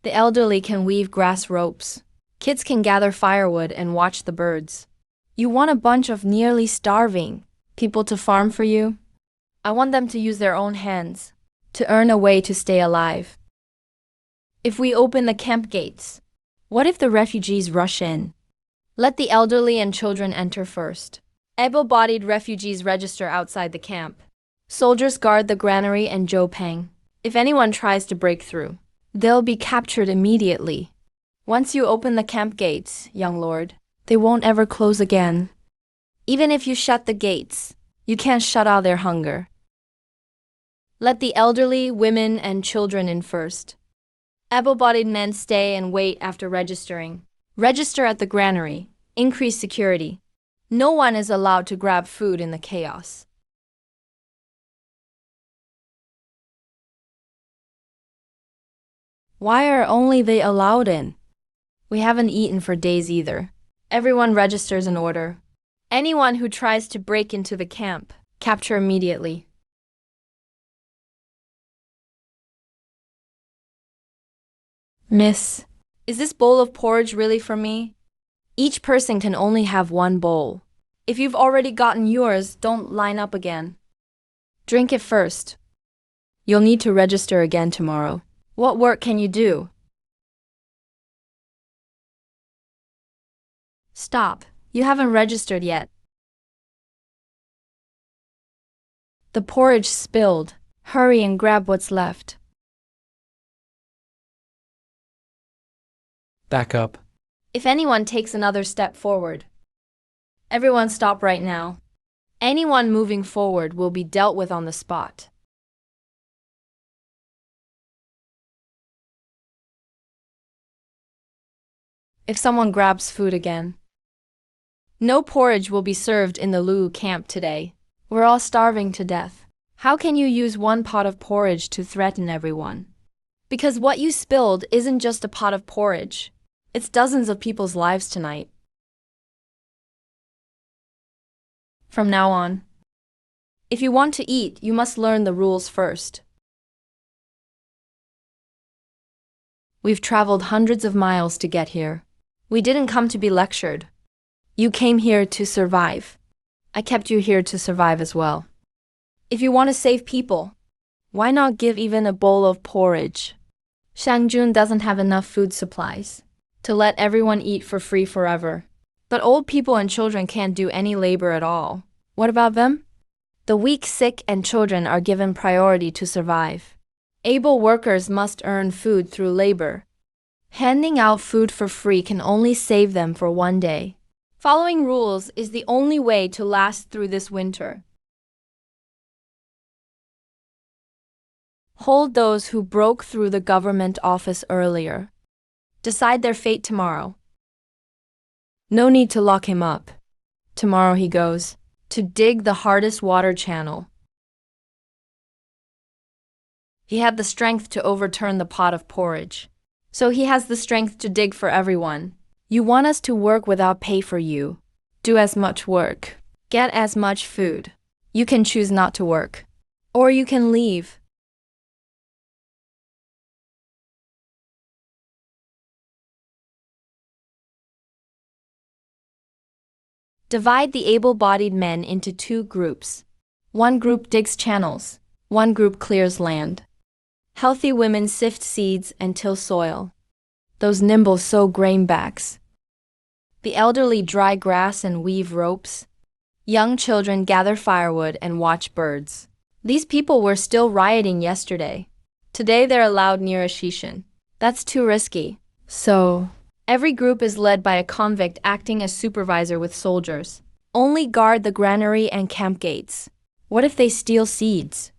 The elderly can weave grass ropes. Kids can gather firewood and watch the birds. You want a bunch of nearly starving people to farm for you? I want them to use their own hands to earn a way to stay alive. If we open the camp gates, what if the refugees rush in? Let the elderly and children enter first. Able-bodied refugees register outside the camp. Soldiers guard the granary and Zhoupang. If anyone tries to break through, they'll be captured immediately. Once you open the camp gates, young lord, they won't ever close again. Even if you shut the gates, you can't shut out their hunger. Let the elderly, women, and children in first. Able-bodied men stay and wait after registering. Register at the granary. Increase security. No one is allowed to grab food in the chaos. Why are only they allowed in? We haven't eaten for days either. Everyone registers in order. Anyone who tries to break into the camp, capture immediately. Miss, is this bowl of porridge really for me? Each person can only have one bowl. If you've already gotten yours, don't line up again. Drink it first. You'll need to register again tomorrow. What work can you do? Stop. You haven't registered yet. The porridge spilled. Hurry and grab what's left. Back up. If anyone takes another step forward, everyone stop right now. Anyone moving forward will be dealt with on the spot. If someone grabs food again, no porridge will be served in the Lu camp today. We're all starving to death. How can you use one pot of porridge to threaten everyone? Because what you spilled isn't just a pot of porridge. It's dozens of people's lives tonight. From now on, if you want to eat, you must learn the rules first. We've traveled hundreds of miles to get here. We didn't come to be lectured. You came here to survive. I kept you here to survive as well. If you want to save people, why not give even a bowl of porridge? Shangjun doesn't have enough food supplies to let everyone eat for free forever. But old people and children can't do any labor at all. What about them? The weak, sick, and children are given priority to survive. Able workers must earn food through labor. Handing out food for free can only save them for one day. Following rules is the only way to last through this winter. Hold those who broke through the government office earlier. Decide their fate tomorrow. No need to lock him up. Tomorrow he goes to dig the hardest water channel. He had the strength to overturn the pot of porridge. So he has the strength to dig for everyone. You want us to work without pay for you. Do as much work. Get as much food. You can choose not to work. Or you can leave. Divide the able-bodied men into two groups. One group digs channels. One group clears land. Healthy women sift seeds and till soil. Those nimble sow grainbacks. The elderly dry grass and weave ropes. Young children gather firewood and watch birds. These people were still rioting yesterday. Today they're allowed near a shishin. That's too risky. So, every group is led by a convict acting as supervisor with soldiers. Only guard the granary and camp gates. What if they steal seeds?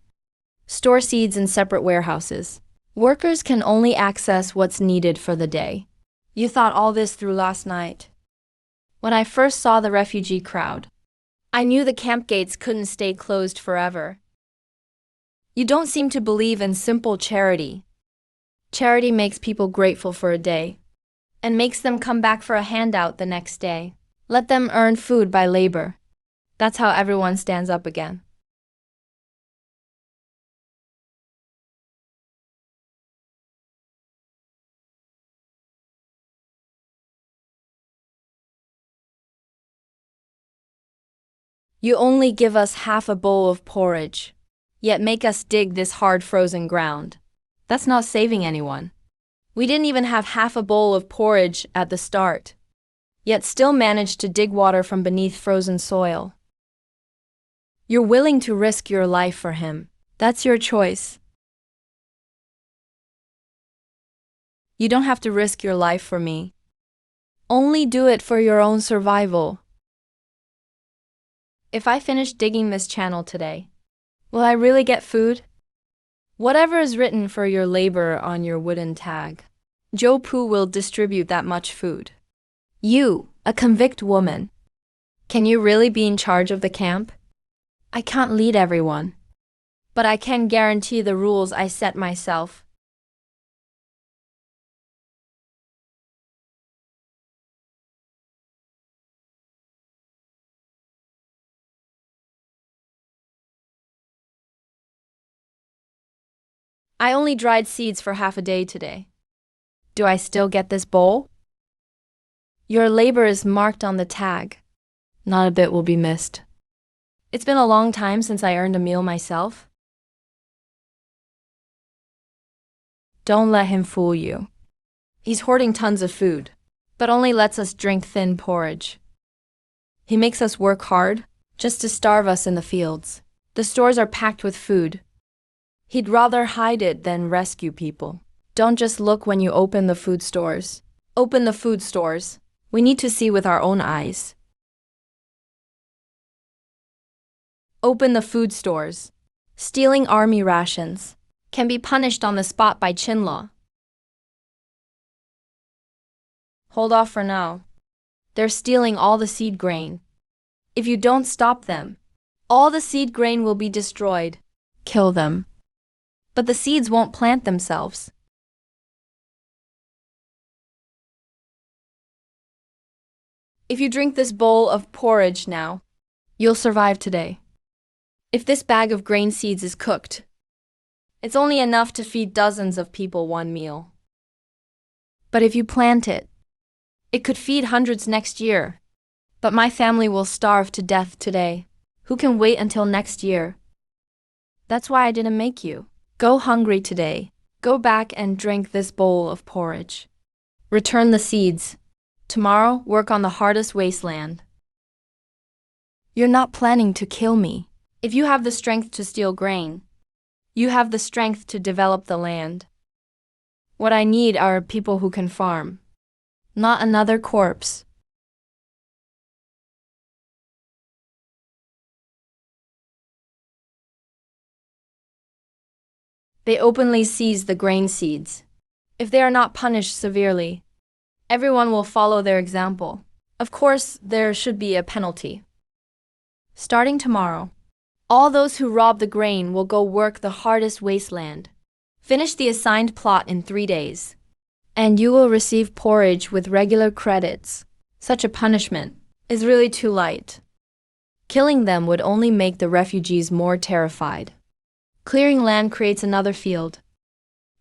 Store seeds in separate warehouses. Workers can only access what's needed for the day. You thought all this through last night. When I first saw the refugee crowd, I knew the camp gates couldn't stay closed forever. You don't seem to believe in simple charity. Charity makes people grateful for a day and makes them come back for a handout the next day. Let them earn food by labor. That's how everyone stands up again. You only give us half a bowl of porridge, yet make us dig this hard frozen ground. That's not saving anyone. We didn't even have half a bowl of porridge at the start, yet still managed to dig water from beneath frozen soil. You're willing to risk your life for him. That's your choice. You don't have to risk your life for me. Only do it for your own survival. If I finish digging this channel today, will I really get food? Whatever is written for your labor on your wooden tag, Joe Poo will distribute that much food. You, a convict woman, can you really be in charge of the camp? I can't lead everyone, but I can guarantee the rules I set myself. I only dried seeds for half a day today. Do I still get this bowl? Your labor is marked on the tag. Not a bit will be missed. It's been a long time since I earned a meal myself. Don't let him fool you. He's hoarding tons of food, but only lets us drink thin porridge. He makes us work hard, just to starve us in the fields. The stores are packed with food. He'd rather hide it than rescue people. Don't just look when you open the food stores. Open the food stores. We need to see with our own eyes. Open the food stores. Stealing army rations can be punished on the spot by chin law. Hold off for now. They're stealing all the seed grain. If you don't stop them, all the seed grain will be destroyed. Kill them. But the seeds won't plant themselves. If you drink this bowl of porridge now, you'll survive today. If this bag of grain seeds is cooked, it's only enough to feed dozens of people one meal. But if you plant it, it could feed hundreds next year. But my family will starve to death today. Who can wait until next year? That's why I didn't make you. Go hungry today. Go back and drink this bowl of porridge. Return the seeds. Tomorrow, work on the hardest wasteland. You're not planning to kill me. If you have the strength to steal grain, you have the strength to develop the land. What I need are people who can farm, not another corpse. They openly seize the grain seeds. If they are not punished severely, everyone will follow their example. Of course, there should be a penalty. Starting tomorrow, all those who rob the grain will go work the hardest wasteland. Finish the assigned plot in 3 days, and you will receive porridge with regular credits. Such a punishment is really too light. Killing them would only make the refugees more terrified. Clearing land creates another field.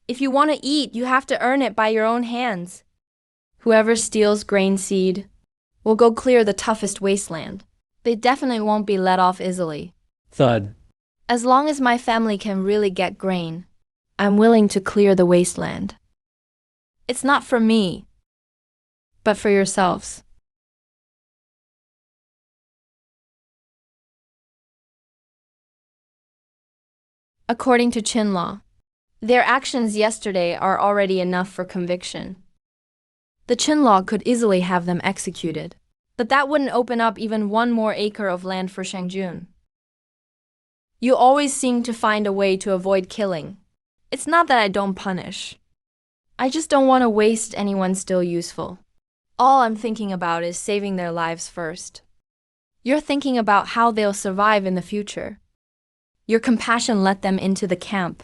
If you want to eat, you have to earn it by your own hands. Whoever steals grain seed will go clear the toughest wasteland. They definitely won't be let off easily. Thud. As long as my family can really get grain, I'm willing to clear the wasteland. It's not for me, but for yourselves. According to Chin law, their actions yesterday are already enough for conviction. The Chin law could easily have them executed, but that wouldn't open up even 1 more acre of land for Shangjun. You always seem to find a way to avoid killing. It's not that I don't punish. I just don't want to waste anyone still useful. All I'm thinking about is saving their lives first. You're thinking about how they'll survive in the future. Your compassion let them into the camp.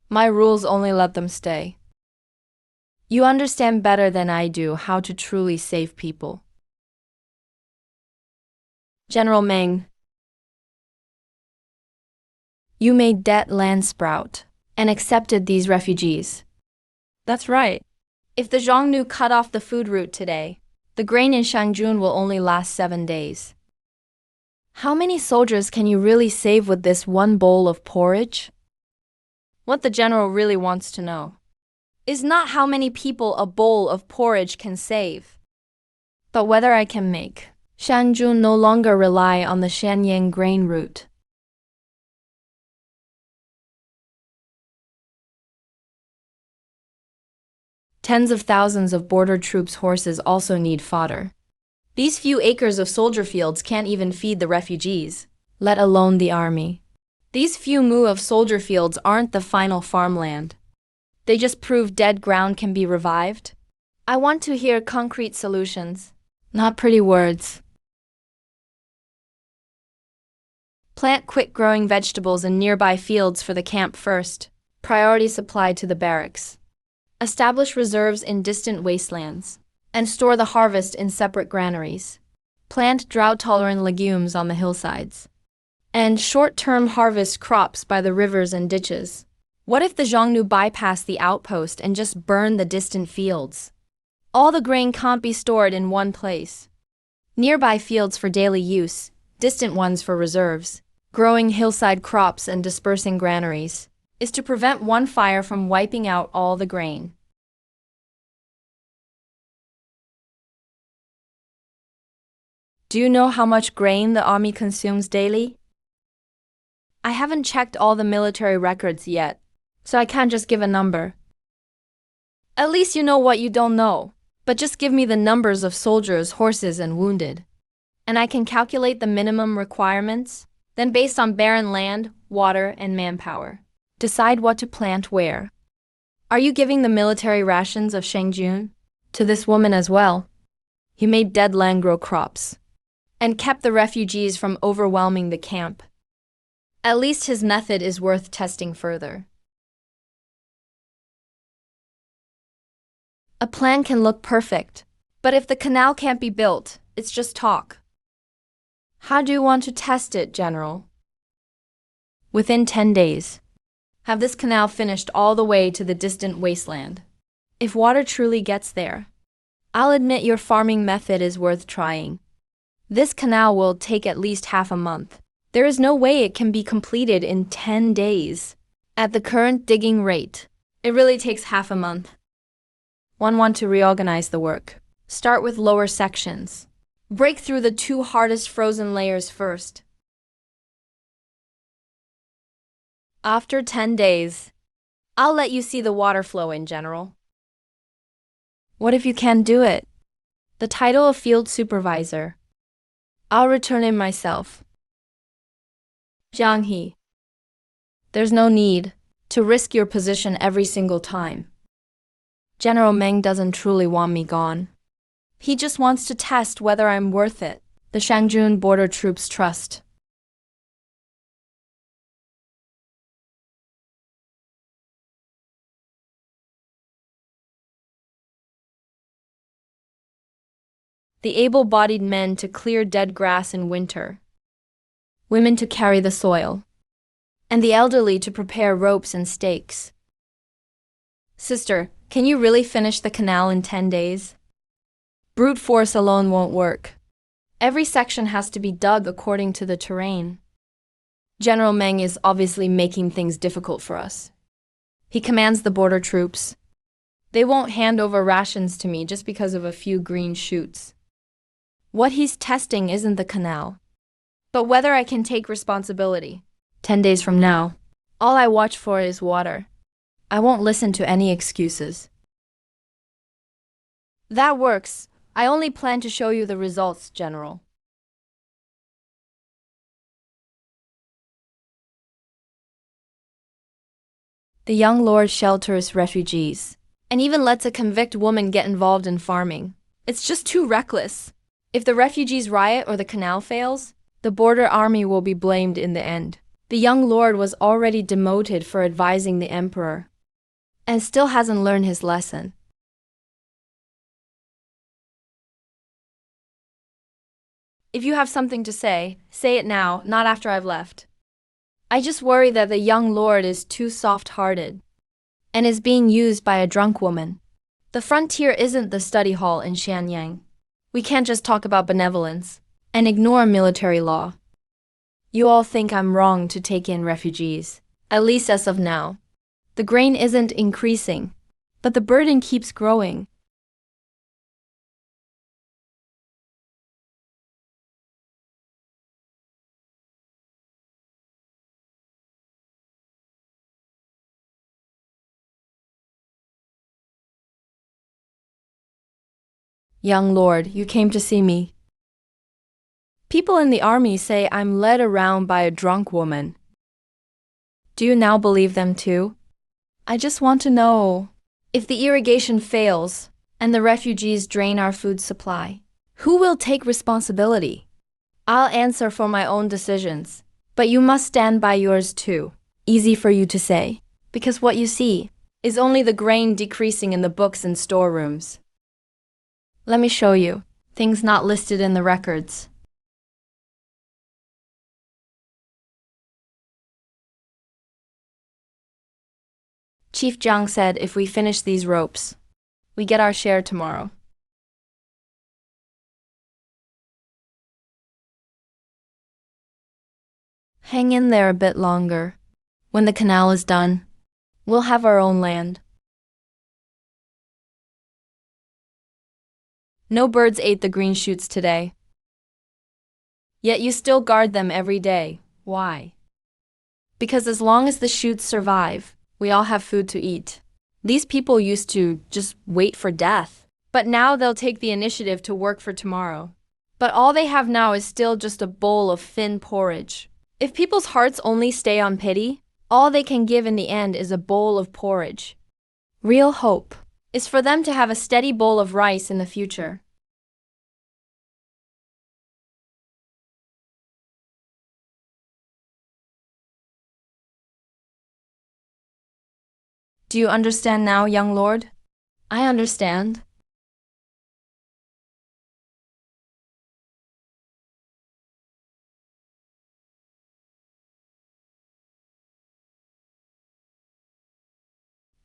My rules only let them stay. You understand better than I do how to truly save people. General Meng, you made that land sprout and accepted these refugees. That's right. If the Xiongnu cut off the food route today, the grain in Shangjun will only last 7 days. How many soldiers can you really save with this 1 bowl of porridge? What the general really wants to know is not how many people a bowl of porridge can save, but whether I can make Shangjun no longer rely on the Shanyang grain route. Tens of thousands of border troops' horses also need fodder. These few acres of soldier fields can't even feed the refugees, let alone the army. These few mu of soldier fields aren't the final farmland. They just prove dead ground can be revived. I want to hear concrete solutions, not pretty words. Plant quick-growing vegetables in nearby fields for the camp first. Priority supply to the barracks. Establish reserves in distant wastelands, and store the harvest in separate granaries. Plant drought-tolerant legumes on the hillsides, and short-term harvest crops by the rivers and ditches. What if the Xiongnu bypass the outpost and just burn the distant fields? All the grain can't be stored in one place. Nearby fields for daily use, distant ones for reserves. Growing hillside crops and dispersing granaries is to prevent one fire from wiping out all the grain. Do you know how much grain the army consumes daily? I haven't checked all the military records yet, so I can't just give a number. At least you know what you don't know, but just give me the numbers of soldiers, horses, and wounded, and I can calculate the minimum requirements, then based on barren land, water, and manpower, decide what to plant where. Are you giving the military rations of Shangjun to this woman as well? He made dead land grow crops and kept the refugees from overwhelming the camp. At least his method is worth testing further. A plan can look perfect, but if the canal can't be built, it's just talk. How do you want to test it, General? Within 10 days, have this canal finished all the way to the distant wasteland. If water truly gets there, I'll admit your farming method is worth trying. This canal will take at least half a month. There is no way it can be completed in 10 days. At the current digging rate, it really takes half a month. One want to reorganize the work. Start with lower sections. Break through the 2 hardest frozen layers first. After 10 days, I'll let you see the water flow in general. What if you can't do it? The title of field supervisor. I'll return it myself. Jiang He. There's no need. to risk your position every single time. General Meng doesn't truly want me gone. He just wants to test whether I'm worth it. The Shangjun border troops trust. The able-bodied men to clear dead grass in winter, women to carry the soil, and the elderly to prepare ropes and stakes. Sister, can you really finish the canal in 10 days? Brute force alone won't work. Every section has to be dug according to the terrain. General Meng is obviously making things difficult for us. He commands the border troops. They won't hand over rations to me just because of a few green shoots. What he's testing isn't the canal, but whether I can take responsibility. 10 days from now, all I watch for is water. I won't listen to any excuses. That works. I only plan to show you the results, General. The young lord shelters refugees, and even lets a convicted woman get involved in farming. It's just too reckless. If the refugees riot or the canal fails, the border army will be blamed in the end. The young lord was already demoted for advising the emperor, and still hasn't learned his lesson. If you have something to say it now, not after I've left. I just worry that the young lord is too soft-hearted and is being used by a drunk woman. The frontier isn't the study hall in Shanyang. We can't just talk about benevolence and ignore military law. You all think I'm wrong to take in refugees, at least as of now. The grain isn't increasing, but the burden keeps growing. Young lord, you came to see me. People in the army say I'm led around by a drunk woman. Do you now believe them too? I just want to know, if the irrigation fails and the refugees drain our food supply, who will take responsibility? I'll answer for my own decisions, but you must stand by yours too. Easy for you to say, because what you see is only the grain decreasing in the books and storerooms. Let me show you things not listed in the records. Chief Jiang said if we finish these ropes, we get our share tomorrow. Hang in there a bit longer. When the canal is done, we'll have our own land. No birds ate the green shoots today. Yet you still guard them every day. Why? Because as long as the shoots survive, we all have food to eat. These people used to just wait for death, but now they'll take the initiative to work for tomorrow. But all they have now is still just a bowl of thin porridge. If people's hearts only stay on pity, all they can give in the end is a bowl of porridge. Real hope is for them to have a steady bowl of rice in the future. Do you understand now, young lord? I understand.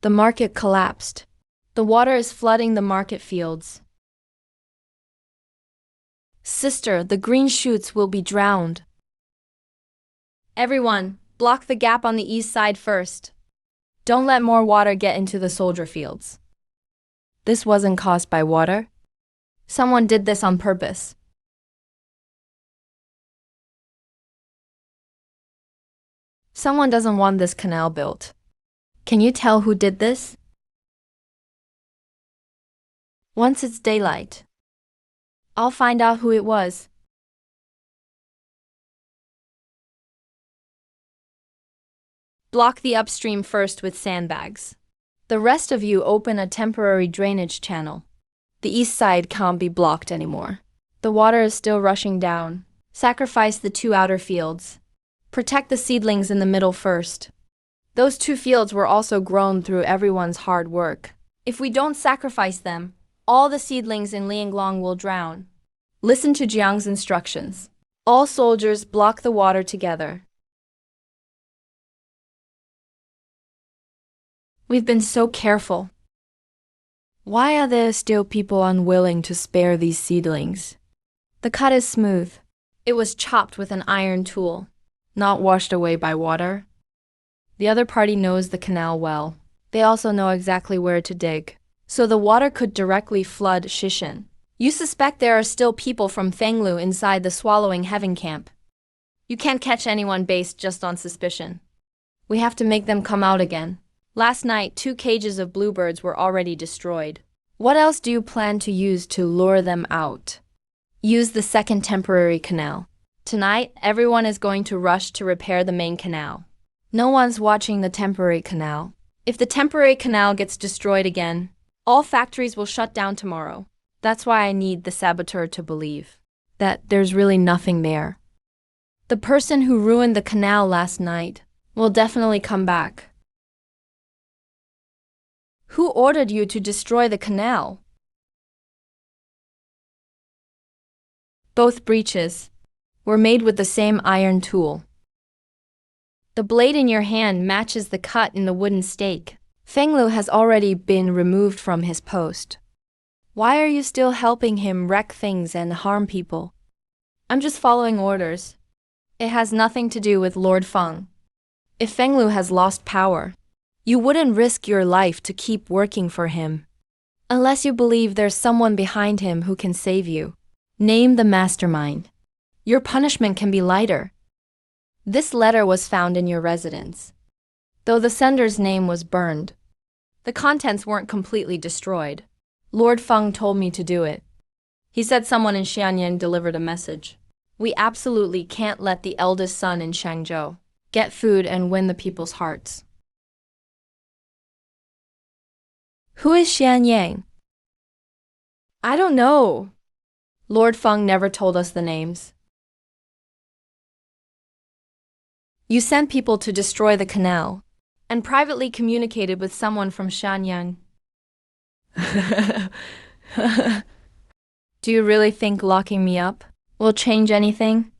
The market collapsed. The water is flooding the market fields. Sister, the green shoots will be drowned. Everyone, block the gap on the east side first. Don't let more water get into the soldier fields. This wasn't caused by water. Someone did this on purpose. Someone doesn't want this canal built. Can you tell who did this? Once it's daylight, I'll find out who it was. block the upstream first with sandbags. The rest of you open a temporary drainage channel. The east side can't be blocked anymore. The water is still rushing down. Sacrifice the 2 outer fields. Protect the seedlings in the middle first. Those 2 fields were also grown through everyone's hard work. If we don't sacrifice them, all the seedlings in Lianglong will drown. Listen to Jiang's instructions. All soldiers block the water together. We've been so careful. Why are there still people unwilling to spare these seedlings? The cut is smooth. It was chopped with an iron tool, not washed away by water. The other party knows the canal well. They also know exactly where to dig, so the water could directly flood Shishin. You suspect there are still people from Fenglu inside the Swallowing Heaven camp. You can't catch anyone based just on suspicion. We have to make them come out again. Last night, 2 cages of bluebirds were already destroyed. What else do you plan to use to lure them out? Use the second temporary canal. Tonight, everyone is going to rush to repair the main canal. No one's watching the temporary canal. If the temporary canal gets destroyed again, all factories will shut down tomorrow. That's why I need the saboteur to believe that there's really nothing there. The person who ruined the canal last night will definitely come back. Who ordered you to destroy the canal? Both breaches were made with the same iron tool. The blade in your hand matches the cut in the wooden stake. Fenglu has already been removed from his post. Why are you still helping him wreck things and harm people? I'm just following orders. It has nothing to do with Lord Feng. If Fenglu has lost power, you wouldn't risk your life to keep working for him. Unless you believe there's someone behind him who can save you. Name the mastermind. Your punishment can be lighter. This letter was found in your residence. Though the sender's name was burned, the contents weren't completely destroyed. Lord Feng told me to do it. He said someone in Xianyang delivered a message. We absolutely can't let the eldest son in Shangzhou get food and win the people's hearts. Who is Xianyang? I don't know. Lord Feng never told us the names. You sent people to destroy the canal and privately communicated with someone from Shanyang. Do you really think locking me up will change anything?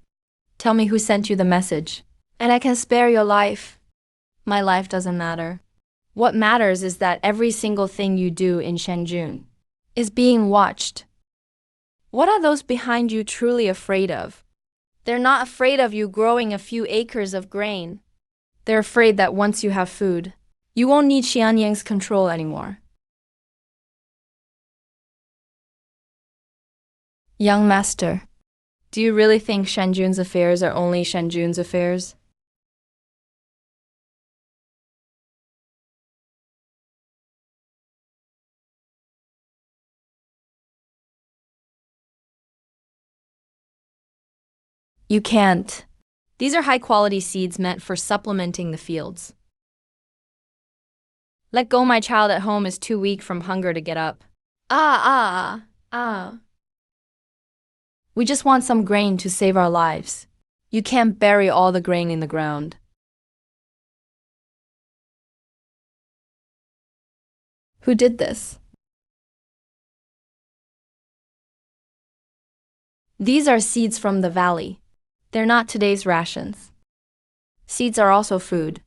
Tell me who sent you the message, and I can spare your life. My life doesn't matter. What matters is that every single thing you do in Shenzhen is being watched. What are those behind you truly afraid of? They're not afraid of you growing a few acres of grain. They're afraid that once you have food, you won't need Xianyang's control anymore. Young master, do you really think Shenzhen's affairs are only Shenzhen's affairs? You can't. These are high-quality seeds meant for supplementing the fields. Let go, my child at home is too weak from hunger to get up. We just want some grain to save our lives. You can't bury all the grain in the ground. Who did this? These are seeds from the valley. They're not today's rations. Seeds are also food.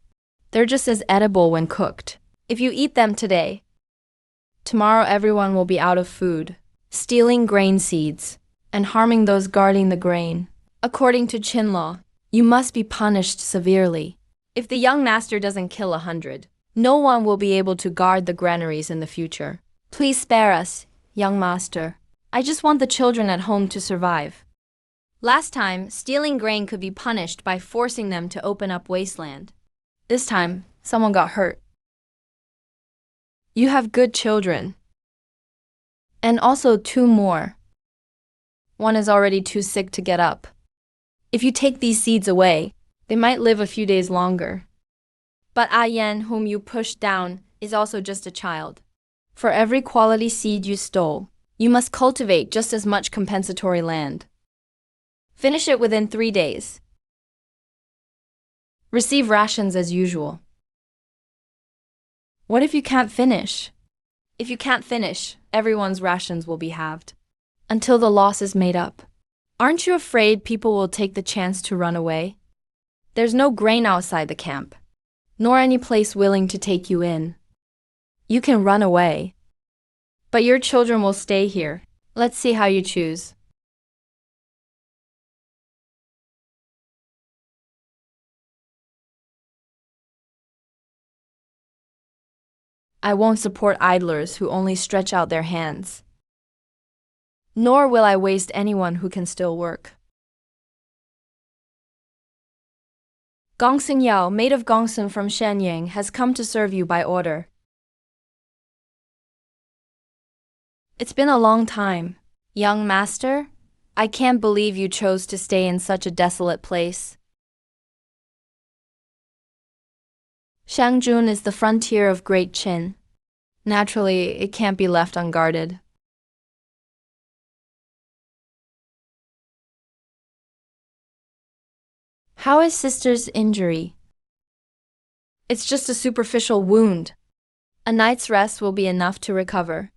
They're just as edible when cooked. If you eat them today, tomorrow everyone will be out of food. Stealing grain seeds and harming those guarding the grain. According to Qin law, you must be punished severely. If the young master doesn't kill 100, no one will be able to guard the granaries in the future. Please spare us, young master. I just want the children at home to survive. Last time, stealing grain could be punished by forcing them to open up wasteland. This time, someone got hurt. You have good children. And also 2 more. One is already too sick to get up. If you take these seeds away, they might live a few days longer. But Ah Yan, whom you pushed down, is also just a child. For every quality seed you stole, you must cultivate just as much compensatory land. Finish it within 3 days. Receive rations as usual. What if you can't finish? If you can't finish, everyone's rations will be halved. Until the loss is made up. Aren't you afraid people will take the chance to run away? There's no grain outside the camp, nor any place willing to take you in. You can run away. But your children will stay here. Let's see how you choose. I won't support idlers who only stretch out their hands. Nor will I waste anyone who can still work. Gongsun Yao, maid of Gongsun from Shenyang, has come to serve you by order. It's been a long time. Young master, I can't believe you chose to stay in such a desolate place. Shangjun is the frontier of Great Qin. Naturally, it can't be left unguarded. How is sister's injury? It's just a superficial wound. A night's rest will be enough to recover.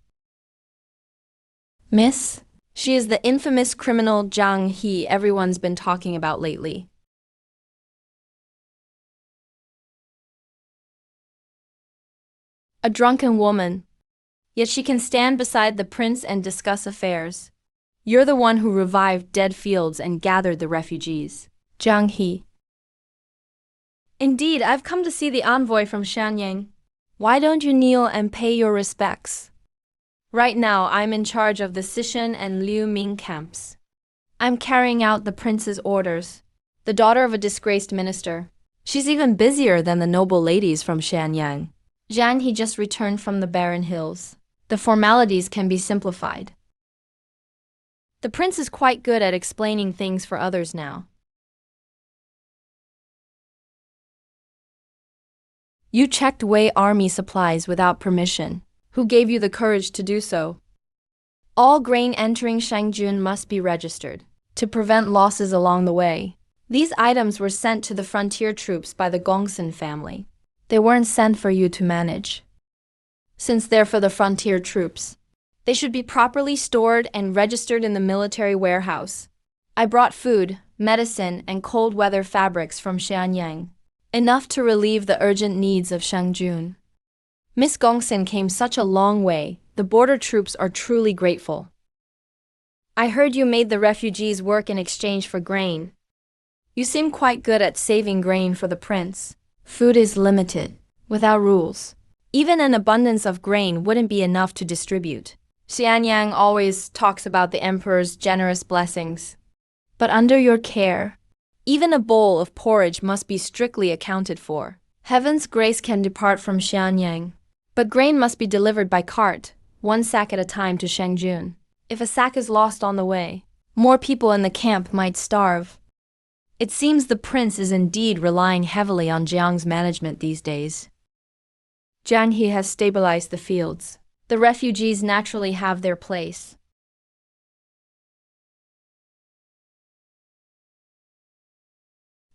Miss, she is the infamous criminal Zhang He everyone's been talking about lately. A drunken woman. Yet she can stand beside the prince and discuss affairs. You're the one who revived dead fields and gathered the refugees. Zhang He. Indeed, I've come to see the envoy from Shenyang. Why don't you kneel and pay your respects? Right now, I'm in charge of the Sishan and Liu Ming camps. I'm carrying out the prince's orders. The daughter of a disgraced minister. She's even busier than the noble ladies from Shenyang. Zhan He just returned from the barren hills. The formalities can be simplified. The prince is quite good at explaining things for others now. You checked away army supplies without permission. Who gave you the courage to do so? All grain entering Shangjun must be registered, to prevent losses along the way. These items were sent to the frontier troops by the Gongsun family. They weren't sent for you to manage. Since they're for the frontier troops, they should be properly stored and registered in the military warehouse. I brought food, medicine, and cold weather fabrics from Shenyang. Enough to relieve the urgent needs of Shangjun. Miss Gongsun came such a long way, the border troops are truly grateful. I heard you made the refugees work in exchange for grain. You seem quite good at saving grain for the prince. Food is limited, without rules. Even an abundance of grain wouldn't be enough to distribute. Xianyang always talks about the emperor's generous blessings. But under your care, even a bowl of porridge must be strictly accounted for. Heaven's grace can depart from Xianyang, but grain must be delivered by cart, 1 sack at a time to Shangjun. If a sack is lost on the way, more people in the camp might starve. It seems the prince is indeed relying heavily on Jiang's management these days. Jiang He has stabilized the fields. The refugees naturally have their place.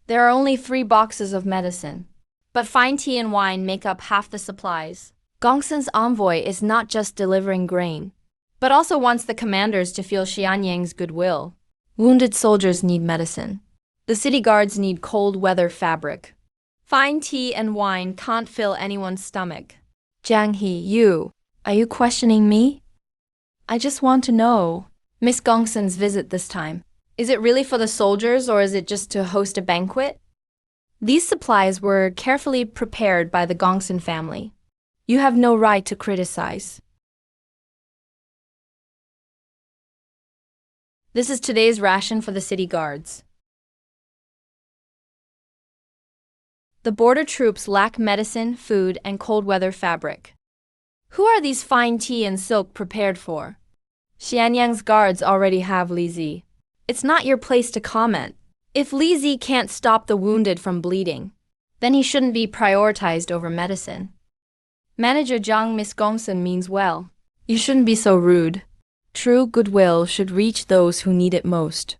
There are only 3 boxes of medicine, but fine tea and wine make up half the supplies. Gongsun's envoy is not just delivering grain, but also wants the commanders to feel Xianyang's goodwill. Wounded soldiers need medicine. The city guards need cold weather fabric. Fine tea and wine can't fill anyone's stomach. Jiang He, are you questioning me? I just want to know. Miss Gongsun's visit this time. Is it really for the soldiers or is it just to host a banquet? These supplies were carefully prepared by the Gongsun family. You have no right to criticize. This is today's ration for the city guards. The border troops lack medicine, food, and cold weather fabric. Who are these fine tea and silk prepared for? Xianyang's guards already have Li Zi. It's not your place to comment. If Li Zi can't stop the wounded from bleeding, Then he shouldn't be prioritized over medicine. Manager Zhang Miss Gongsun means well. You shouldn't be so rude. True goodwill should reach those who need it most.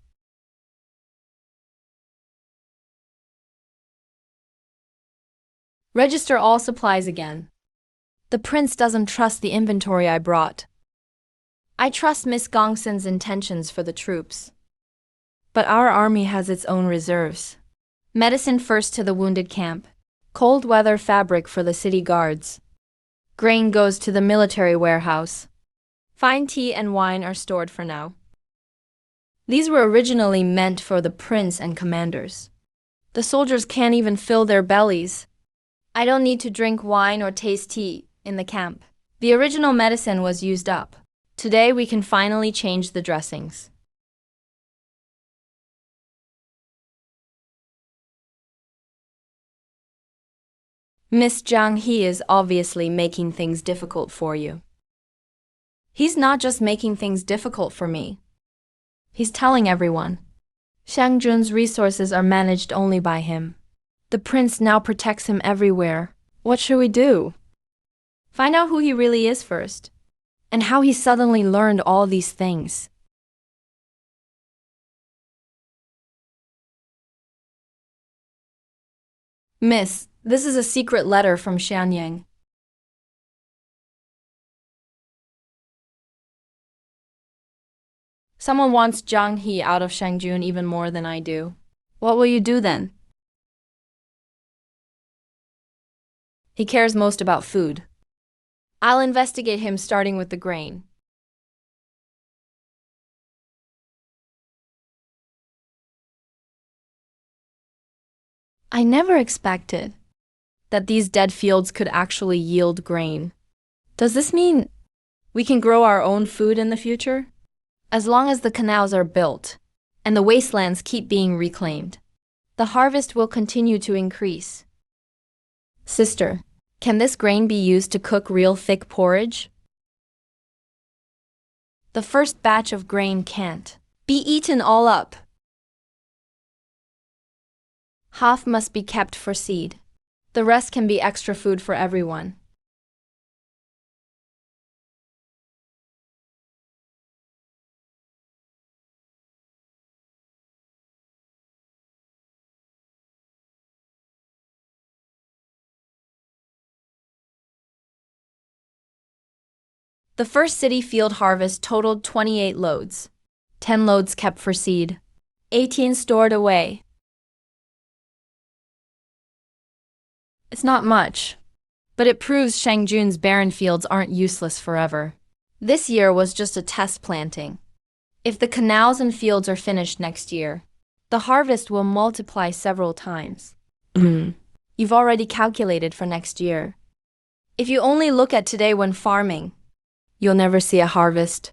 Register all supplies again. The prince doesn't trust the inventory I brought. I trust Miss Gongsun's intentions for the troops. But our army has its own reserves. Medicine first to the wounded camp. Cold weather fabric for the city guards. Grain goes to the military warehouse. Fine tea and wine are stored for now. These were originally meant for the prince and commanders. The soldiers can't even fill their bellies. I don't need to drink wine or taste tea in the camp. The original medicine was used up. Today we can finally change the dressings. Miss Zhang He is obviously making things difficult for you. He's not just making things difficult for me. He's telling everyone. Shang Jun's resources are managed only by him. The prince now protects him everywhere. What should we do? Find out who he really is first, and how he suddenly learned all these things. Miss, this is a secret letter from Xianyang. Someone wants Zhang He out of Shangjun even more than I do. What will you do then? He cares most about food. I'll investigate him starting with the grain. I never expected that these dead fields could actually yield grain. Does this mean we can grow our own food in the future? As long as the canals are built and the wastelands keep being reclaimed, the harvest will continue to increase. Sister, can this grain be used to cook real thick porridge? The first batch of grain can't be eaten all up. Half must be kept for seed. The rest can be extra food for everyone. The first city field harvest totaled 28 loads. 10 loads kept for seed. 18 stored away. It's not much, but it proves Shangjun's barren fields aren't useless forever. This year was just a test planting. If the canals and fields are finished next year, the harvest will multiply several times. You've already calculated for next year. If you only look at today when farming, you'll never see a harvest.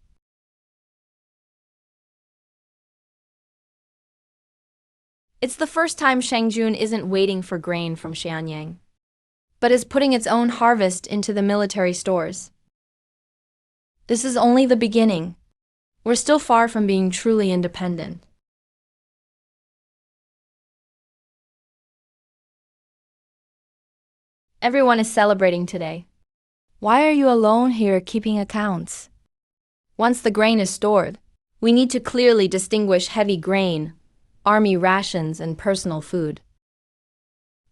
It's the first time Shangjun isn't waiting for grain from Xianyang, but is putting its own harvest into the military stores. This is only the beginning. We're still far from being truly independent. Everyone is celebrating today. Why are you alone here keeping accounts? Once the grain is stored, we need to clearly distinguish heavy grain, army rations, and personal food.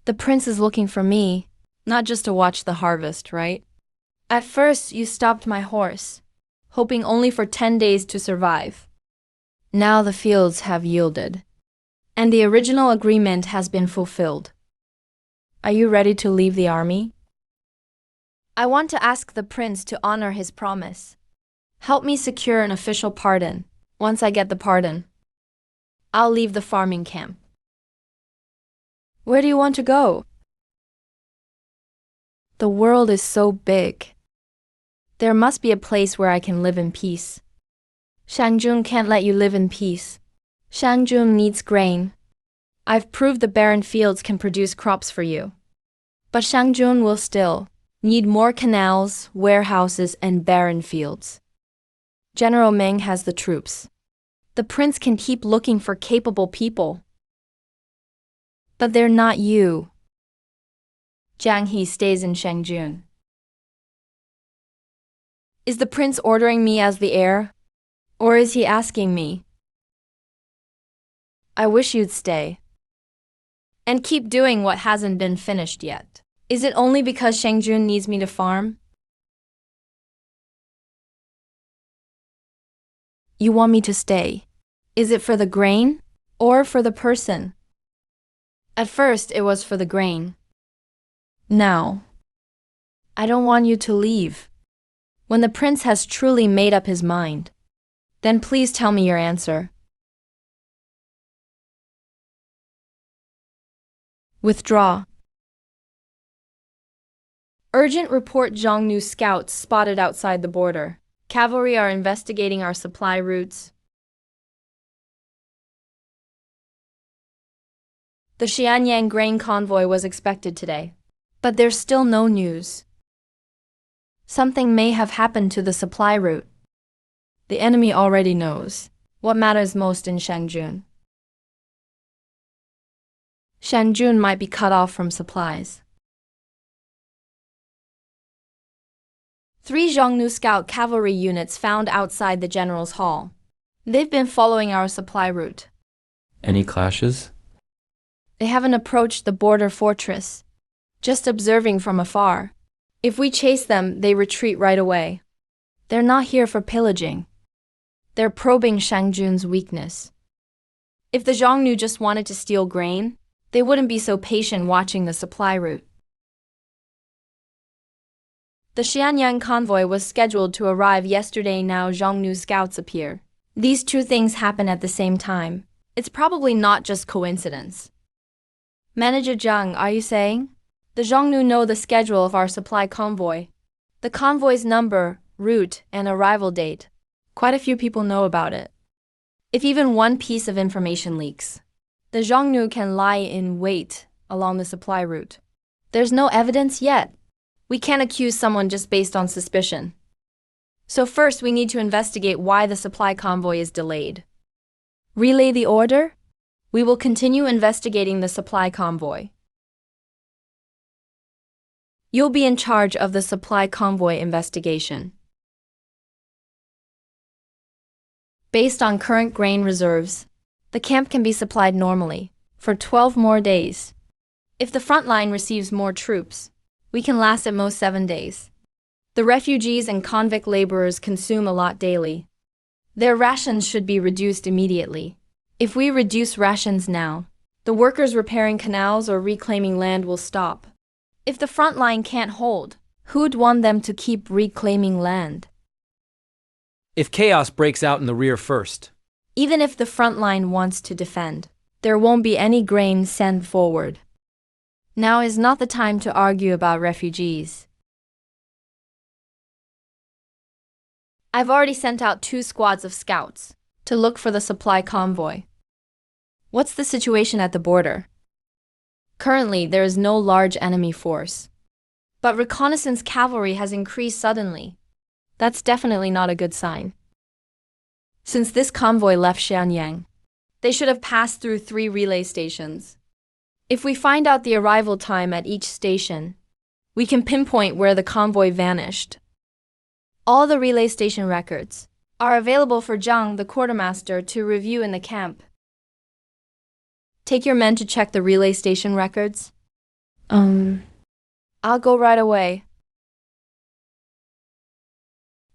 The prince is looking for me, not just to watch the harvest, right? At first, you stopped my horse, hoping only for 10 days to survive. Now the fields have yielded, and the original agreement has been fulfilled. Are you ready to leave the army? I want to ask the prince to honor his promise. Help me secure an official pardon. Once I get the pardon, I'll leave the farming camp. Where do you want to go? The world is so big. There must be a place where I can live in peace. Shangjun can't let you live in peace. Shangjun needs grain. I've proved the barren fields can produce crops for you. But Shangjun will still need more canals, warehouses, and barren fields. General Meng has the troops. The prince can keep looking for capable people. But they're not you. Jiang He stays in Shangjun. Is the prince ordering me as the heir? Or is he asking me? I wish you'd stay. And keep doing what hasn't been finished yet. Is it only because Shangjun needs me to farm? You want me to stay. Is it for the grain? Or for the person? At first, it was for the grain. Now, I don't want you to leave. When the prince has truly made up his mind, then please tell me your answer. Withdraw. Urgent report: Zhongnu scouts spotted outside the border. Cavalry are investigating our supply routes. The Xianyang grain convoy was expected today, but there's still no news. Something may have happened to the supply route. The enemy already knows what matters most in Shangjun. Shangjun might be cut off from supplies. 3 Zhongnu scout cavalry units found outside the general's hall. They've been following our supply route. Any clashes? They haven't approached the border fortress, just observing from afar. If we chase them, they retreat right away. They're not here for pillaging. They're probing Shangjun's weakness. If the Zhongnu just wanted to steal grain, they wouldn't be so patient watching the supply route. The Xianyang convoy was scheduled to arrive yesterday. Now Zhongnu scouts appear. These two things happen at the same time. It's probably not just coincidence. Manager Zhang, are you saying? The Zhongnu know the schedule of our supply convoy. The convoy's number, route, and arrival date. Quite a few people know about it. If even one piece of information leaks, the Zhongnu can lie in wait along the supply route. There's no evidence yet. We can't accuse someone just based on suspicion. So first we need to investigate why the supply convoy is delayed. Relay the order? We will continue investigating the supply convoy. You'll be in charge of the supply convoy investigation. Based on current grain reserves, the camp can be supplied normally for 12 more days. If the front line receives more troops, we can last at most 7 days. The refugees and convict laborers consume a lot daily. Their rations should be reduced immediately. If we reduce rations now, the workers repairing canals or reclaiming land will stop. If the front line can't hold, who'd want them to keep reclaiming land? If chaos breaks out in the rear first? Even if the front line wants to defend, there won't be any grain sent forward. Now is not the time to argue about refugees. I've already sent out 2 squads of scouts to look for the supply convoy. What's the situation at the border? Currently, there is no large enemy force. But reconnaissance cavalry has increased suddenly. That's definitely not a good sign. Since this convoy left Xianyang, they should have passed through 3 relay stations. If we find out the arrival time at each station, we can pinpoint where the convoy vanished. All the relay station records are available for Zhang, the quartermaster, to review in the camp. Take your men to check the relay station records. I'll go right away.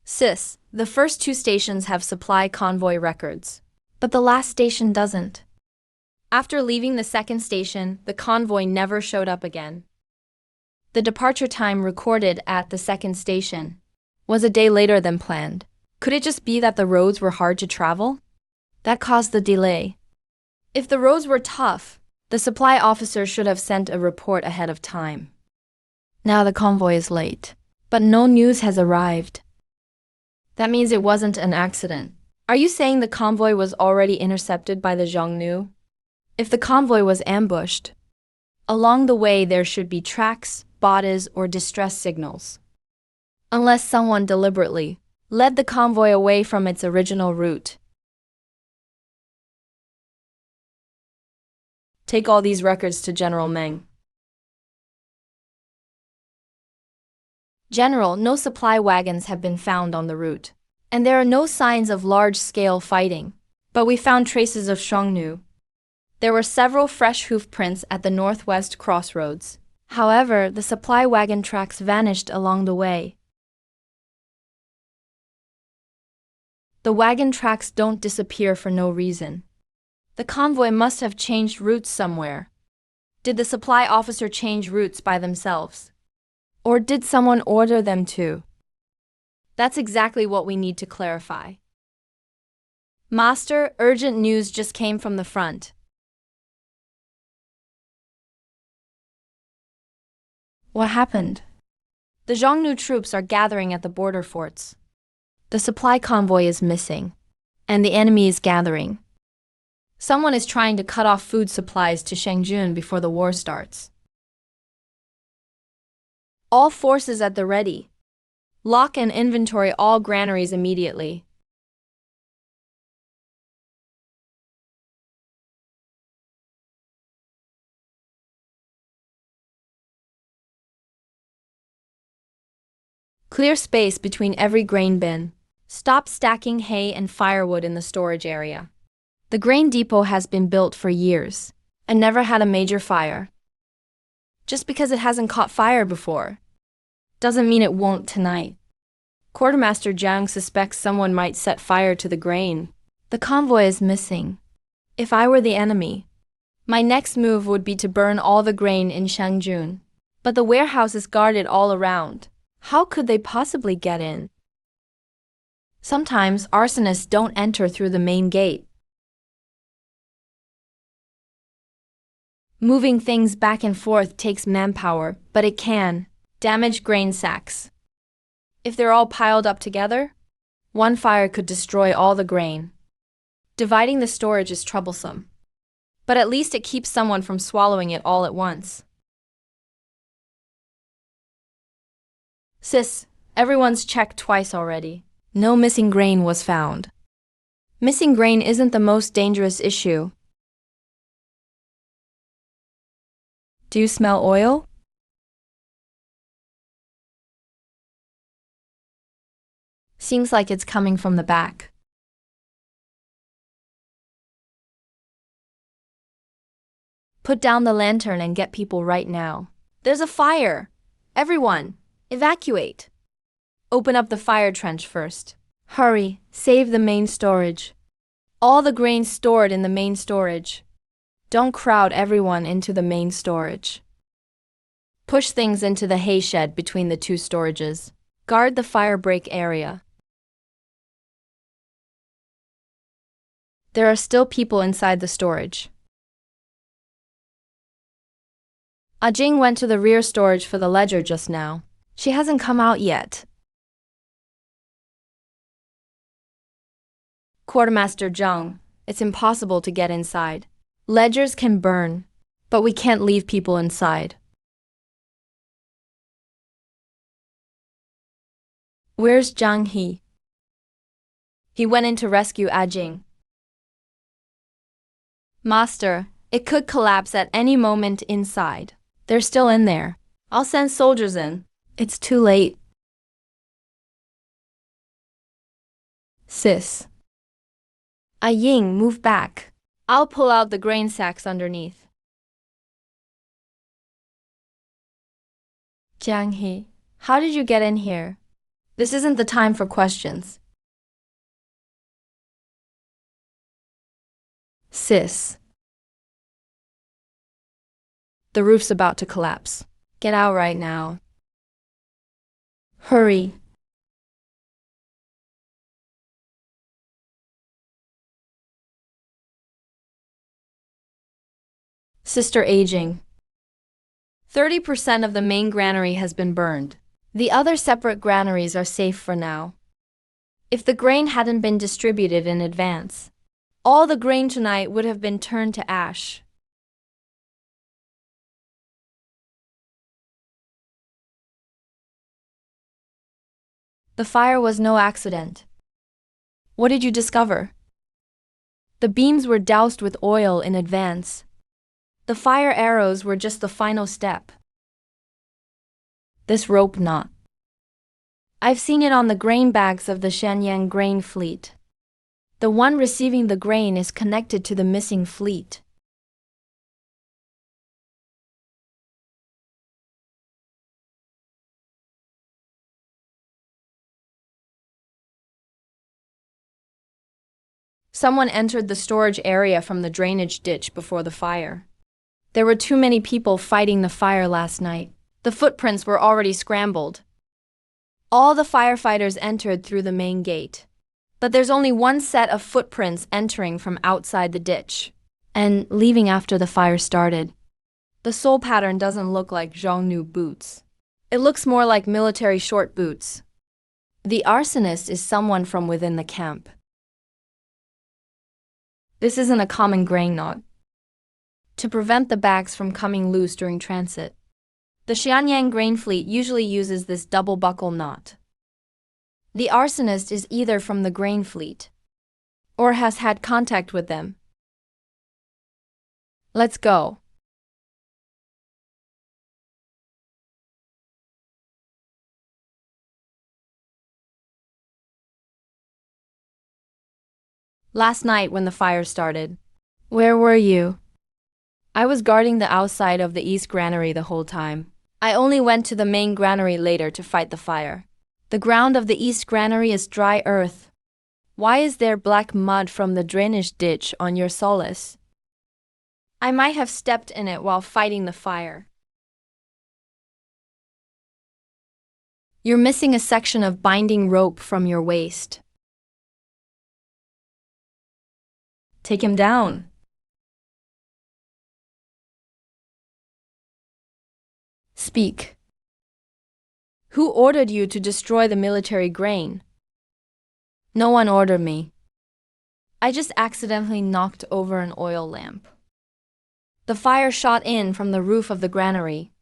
Sis, the first 2 stations have supply convoy records, but the last station doesn't. After leaving the second station, the convoy never showed up again. The departure time recorded at the second station was a day later than planned. Could it just be that the roads were hard to travel? That caused the delay. If the roads were tough, the supply officer should have sent a report ahead of time. Now the convoy is late, but no news has arrived. That means it wasn't an accident. Are you saying the convoy was already intercepted by the Zhongnu? If the convoy was ambushed, along the way there should be tracks, bodies, or distress signals. Unless someone deliberately led the convoy away from its original route. Take all these records to General Meng. General, no supply wagons have been found on the route, and there are no signs of large-scale fighting. But we found traces of Xiongnu. There were several fresh hoof prints at the northwest crossroads. However, the supply wagon tracks vanished along the way. The wagon tracks don't disappear for no reason. The convoy must have changed routes somewhere. Did the supply officer change routes by themselves? Or did someone order them to? That's exactly what we need to clarify. Master, urgent news just came from the front. What happened? The Xiongnu troops are gathering at the border forts. The supply convoy is missing, and the enemy is gathering. Someone is trying to cut off food supplies to Shangjun before the war starts. All forces at the ready. Lock and inventory all granaries immediately. Clear space between every grain bin. Stop stacking hay and firewood in the storage area. The grain depot has been built for years and never had a major fire. Just because it hasn't caught fire before doesn't mean it won't tonight. Quartermaster Jiang suspects someone might set fire to the grain. The convoy is missing. If I were the enemy, my next move would be to burn all the grain in Shangjun. But the warehouse is guarded all around. How could they possibly get in? Sometimes arsonists don't enter through the main gate. Moving things back and forth takes manpower, but it can damage grain sacks. If they're all piled up together, one fire could destroy all the grain. Dividing the storage is troublesome, but at least it keeps someone from swallowing it all at once. Sis, everyone's checked twice already. No missing grain was found. Missing grain isn't the most dangerous issue. Do you smell oil? Seems like it's coming from the back. Put down the lantern and get people right now. There's a fire! Everyone, evacuate! Open up the fire trench first. Hurry, save the main storage. All the grain stored in the main storage. Don't crowd everyone into the main storage. Push things into the hay shed between the two storages. Guard the fire break area. There are still people inside the storage. Jing went to the rear storage for the ledger just now. She hasn't come out yet. Quartermaster Zhang, it's impossible to get inside. Ledgers can burn, but we can't leave people inside. Where's Zhang He? He went in to rescue Jing. Master, it could collapse at any moment inside. They're still in there. I'll send soldiers in. It's too late. Sis. Ying, move back. I'll pull out the grain sacks underneath. Jiang He, how did you get in here? This isn't the time for questions. Sis. The roof's about to collapse. Get out right now. Hurry. Sister aging. 30% of the main granary has been burned. The other separate granaries are safe for now. If the grain hadn't been distributed in advance, all the grain tonight would have been turned to ash. The fire was no accident. What did you discover? The beams were doused with oil in advance. The fire arrows were just the final step. This rope knot. I've seen it on the grain bags of the Shenyang grain fleet. The one receiving the grain is connected to the missing fleet. Someone entered the storage area from the drainage ditch before the fire. There were too many people fighting the fire last night. The footprints were already scrambled. All the firefighters entered through the main gate. But there's only one set of footprints entering from outside the ditch and leaving after the fire started. The sole pattern doesn't look like Zhongnu boots. It looks more like military short boots. The arsonist is someone from within the camp. This isn't a common grain knot. To prevent the bags from coming loose during transit, the Shenyang grain fleet usually uses this double buckle knot. The arsonist is either from the grain fleet or has had contact with them. Let's go. Last night when the fire started, where were you? I was guarding the outside of the east granary the whole time. I only went to the main granary later to fight the fire. The ground of the east granary is dry earth. Why is there black mud from the drainage ditch on your solace? I might have stepped in it while fighting the fire. You're missing a section of binding rope from your waist. Take him down. Speak. Who ordered you to destroy the military grain? No one ordered me. I just accidentally knocked over an oil lamp. The fire shot in from the roof of the granary.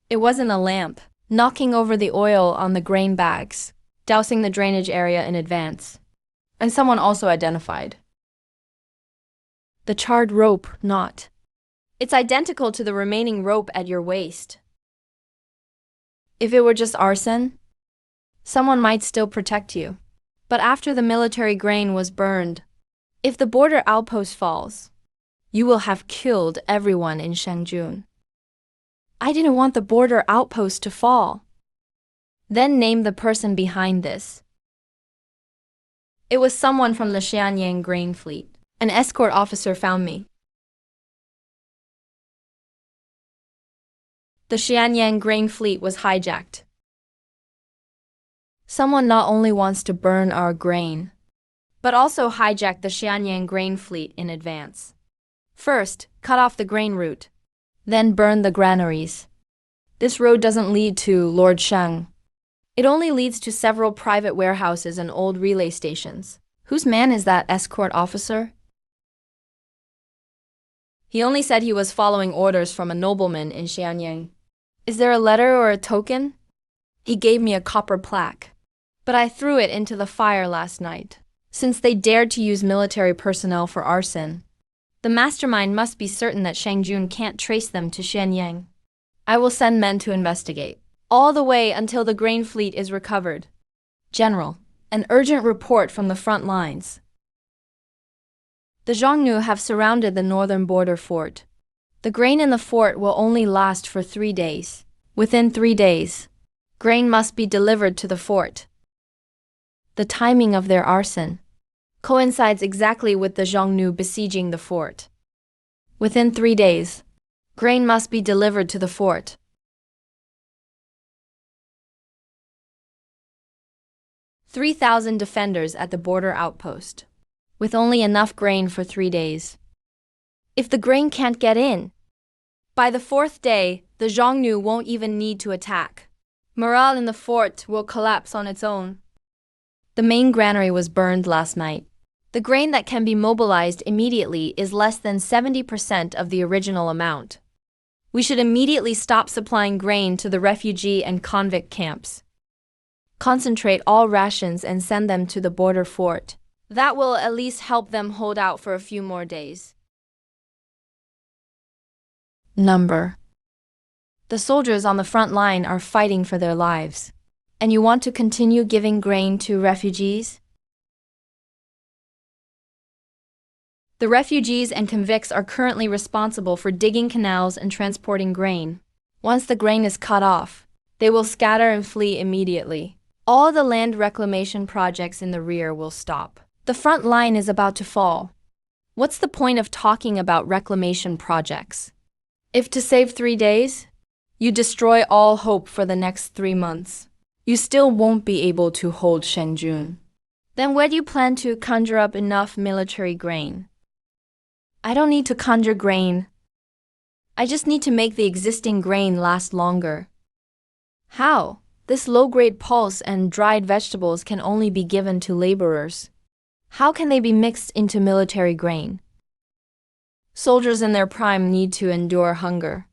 It wasn't a lamp, knocking over the oil on the grain bags, dousing the drainage area in advance. And someone also identified the charred rope knot. It's identical to the remaining rope at your waist. If it were just arson, someone might still protect you. But after the military grain was burned, if the border outpost falls, you will have killed everyone in Shangjun. I didn't want the border outpost to fall. Then name the person behind this. It was someone from the Shenyang grain fleet. An escort officer found me. The Shenyang grain fleet was hijacked. Someone not only wants to burn our grain, but also hijack the Shenyang grain fleet in advance. First, cut off the grain route, then burn the granaries. This road doesn't lead to Lord Sheng. It only leads to several private warehouses and old relay stations. Whose man is that escort officer? He only said he was following orders from a nobleman in Shenyang. Is there a letter or a token? He gave me a copper plaque, but I threw it into the fire last night, since they dared to use military personnel for arson. The mastermind must be certain that Shangjun can't trace them to Shenyang. I will send men to investigate, all the way until the grain fleet is recovered. General, an urgent report from the front lines. The Zhongnu have surrounded the northern border fort. The grain in the fort will only last for 3 days. Within 3 days, grain must be delivered to the fort. The timing of their arson coincides exactly with the Zhongnu besieging the fort. Within 3 days, grain must be delivered to the fort. 3,000 defenders at the border outpost, with only enough grain for 3 days. If the grain can't get in, by the 4th day, the Zhongnu won't even need to attack. Morale in the fort will collapse on its own. The main granary was burned last night. The grain that can be mobilized immediately is less than 70% of the original amount. We should immediately stop supplying grain to the refugee and convict camps. Concentrate all rations and send them to the border fort. That will at least help them hold out for a few more days. Number. The soldiers on the front line are fighting for their lives. And you want to continue giving grain to refugees? The refugees and convicts are currently responsible for digging canals and transporting grain. Once the grain is cut off, they will scatter and flee immediately. All the land reclamation projects in the rear will stop. The front line is about to fall. What's the point of talking about reclamation projects? If to save 3 days, you destroy all hope for the next 3 months, you still won't be able to hold Shenzhen. Then where do you plan to conjure up enough military grain? I don't need to conjure grain. I just need to make the existing grain last longer. How? This low-grade pulse and dried vegetables can only be given to laborers. How can they be mixed into military grain? Soldiers in their prime need to endure hunger.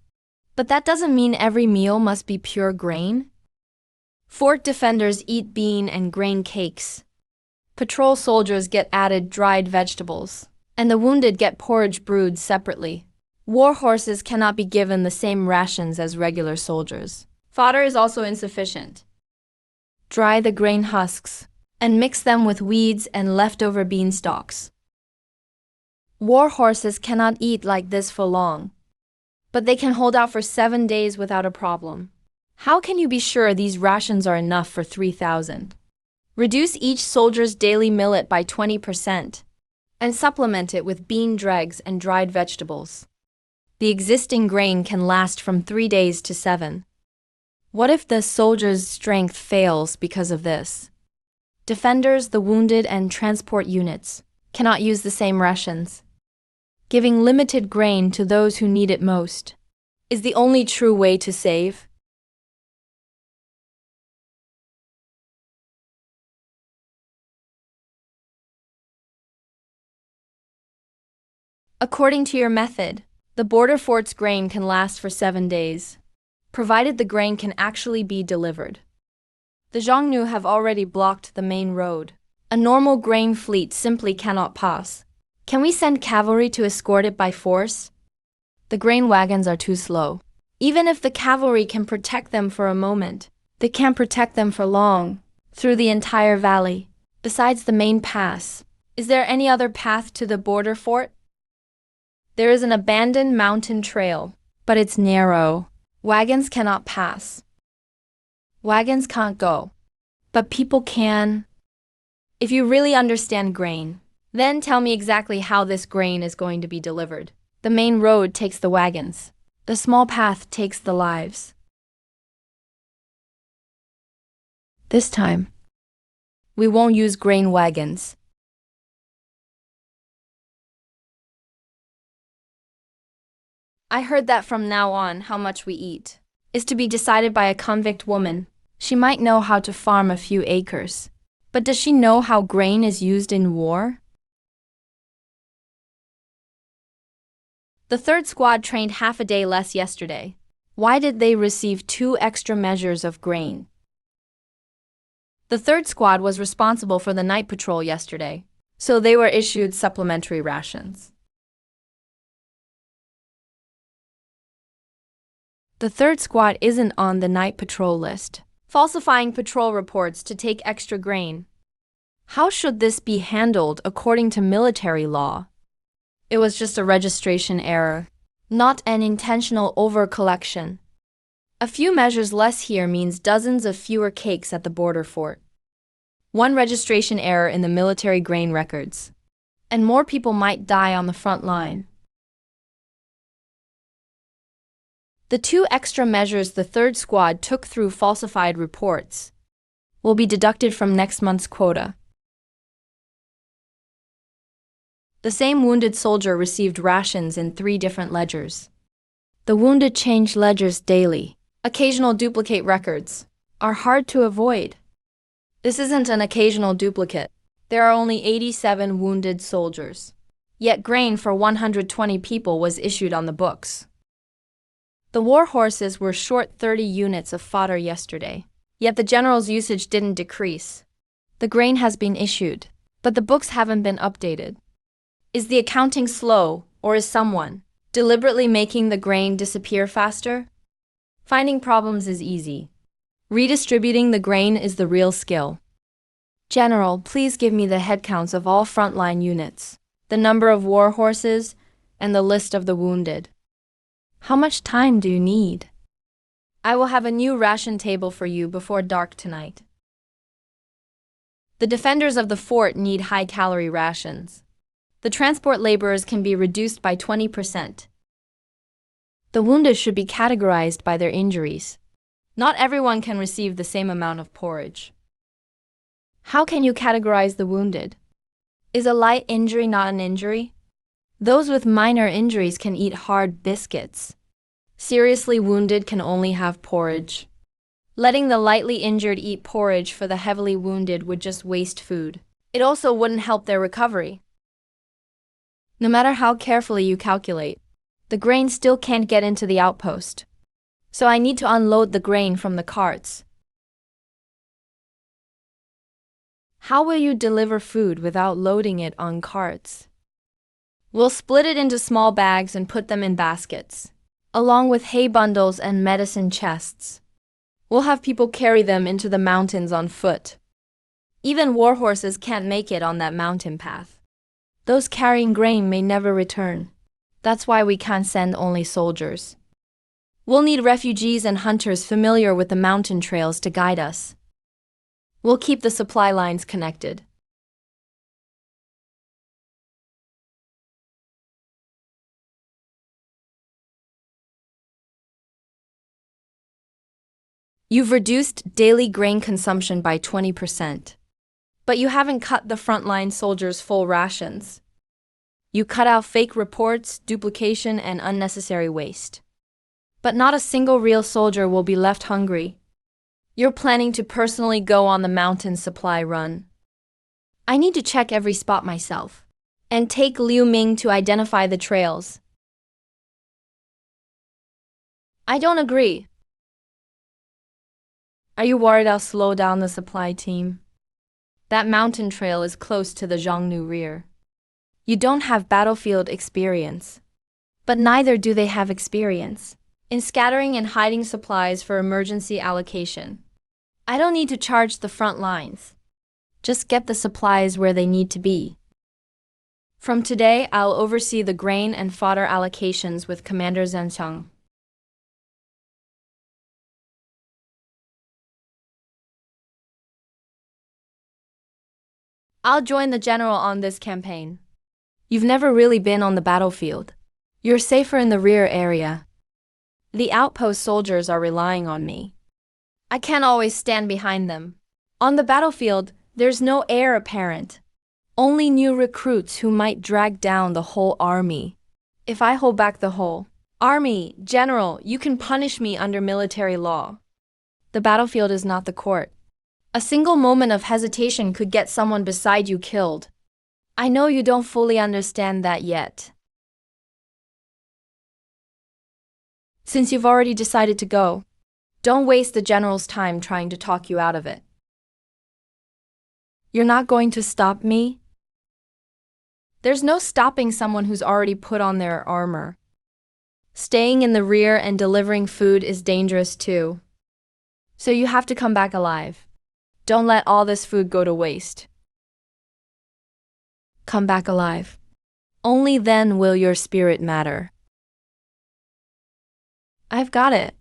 But that doesn't mean every meal must be pure grain. Fort defenders eat bean and grain cakes. Patrol soldiers get added dried vegetables, and the wounded get porridge brewed separately. War horses cannot be given the same rations as regular soldiers. Fodder is also insufficient. Dry the grain husks and mix them with weeds and leftover bean stalks. War horses cannot eat like this for long, but they can hold out for 7 days without a problem. How can you be sure these rations are enough for 3,000? Reduce each soldier's daily millet by 20% and supplement it with bean dregs and dried vegetables. The existing grain can last from 3 days to 7. What if the soldier's strength fails because of this? Defenders, the wounded, and transport units cannot use the same rations. Giving limited grain to those who need it most is the only true way to save. According to your method, the border fort's grain can last for 7 days, provided the grain can actually be delivered. The Xiongnu have already blocked the main road. A normal grain fleet simply cannot pass. Can we send cavalry to escort it by force? The grain wagons are too slow. Even if the cavalry can protect them for a moment, they can't protect them for long, through the entire valley. Besides the main pass, is there any other path to the border fort? There is an abandoned mountain trail, but it's narrow. Wagons cannot pass. Wagons can't go, but people can. If you really understand grain, then tell me exactly how this grain is going to be delivered. The main road takes the wagons. The small path takes the lives. This time, we won't use grain wagons. I heard that from now on, how much we eat is to be decided by a convict woman. She might know how to farm a few acres, but does she know how grain is used in war? The third squad trained half a day less yesterday. Why did they receive 2 extra measures of grain? The third squad was responsible for the night patrol yesterday, so they were issued supplementary rations. The third squad isn't on the night patrol list, falsifying patrol reports to take extra grain. How should this be handled according to military law? It was just a registration error, not an intentional over-collection. A few measures less here means dozens of fewer cakes at the border fort. 1 registration error in the military grain records, and more people might die on the front line. The 2 extra measures the third squad took through falsified reports will be deducted from next month's quota. The same wounded soldier received rations in 3 different ledgers. The wounded change ledgers daily. Occasional duplicate records are hard to avoid. This isn't an occasional duplicate. There are only 87 wounded soldiers. Yet grain for 120 people was issued on the books. The war horses were short 30 units of fodder yesterday, yet the general's usage didn't decrease. The grain has been issued, but the books haven't been updated. Is the accounting slow, or is someone deliberately making the grain disappear faster? Finding problems is easy. Redistributing the grain is the real skill. General, please give me the headcounts of all frontline units, the number of war horses, and the list of the wounded. How much time do you need? I will have a new ration table for you before dark tonight. The defenders of the fort need high-calorie rations. The transport laborers can be reduced by 20%. The wounded should be categorized by their injuries. Not everyone can receive the same amount of porridge. How can you categorize the wounded? Is a light injury not an injury? Those with minor injuries can eat hard biscuits. Seriously wounded can only have porridge. Letting the lightly injured eat porridge for the heavily wounded would just waste food. It also wouldn't help their recovery. No matter how carefully you calculate, the grain still can't get into the outpost. So I need to unload the grain from the carts. How will you deliver food without loading it on carts? We'll split it into small bags and put them in baskets, along with hay bundles and medicine chests. We'll have people carry them into the mountains on foot. Even war horses can't make it on that mountain path. Those carrying grain may never return. That's why we can't send only soldiers. We'll need refugees and hunters familiar with the mountain trails to guide us. We'll keep the supply lines connected. You've reduced daily grain consumption by 20%. But you haven't cut the frontline soldiers' full rations. You cut out fake reports, duplication, and unnecessary waste. But not a single real soldier will be left hungry. You're planning to personally go on the mountain supply run. I need to check every spot myself, and take Liu Ming to identify the trails. I don't agree. Are you worried I'll slow down the supply team? That mountain trail is close to the Zhongnu rear. You don't have battlefield experience. But neither do they have experience in scattering and hiding supplies for emergency allocation. I don't need to charge the front lines. Just get the supplies where they need to be. From today, I'll oversee the grain and fodder allocations with Commander Zhencheng. I'll join the general on this campaign. You've never really been on the battlefield. You're safer in the rear area. The outpost soldiers are relying on me. I can't always stand behind them. On the battlefield, there's no heir apparent. Only new recruits who might drag down the whole army. If I hold back the whole army, General, you can punish me under military law. The battlefield is not the court. A single moment of hesitation could get someone beside you killed. I know you don't fully understand that yet. Since you've already decided to go, don't waste the general's time trying to talk you out of it. You're not going to stop me? There's no stopping someone who's already put on their armor. Staying in the rear and delivering food is dangerous too. So you have to come back alive. Don't let all this food go to waste. Come back alive. Only then will your spirit matter. I've got it.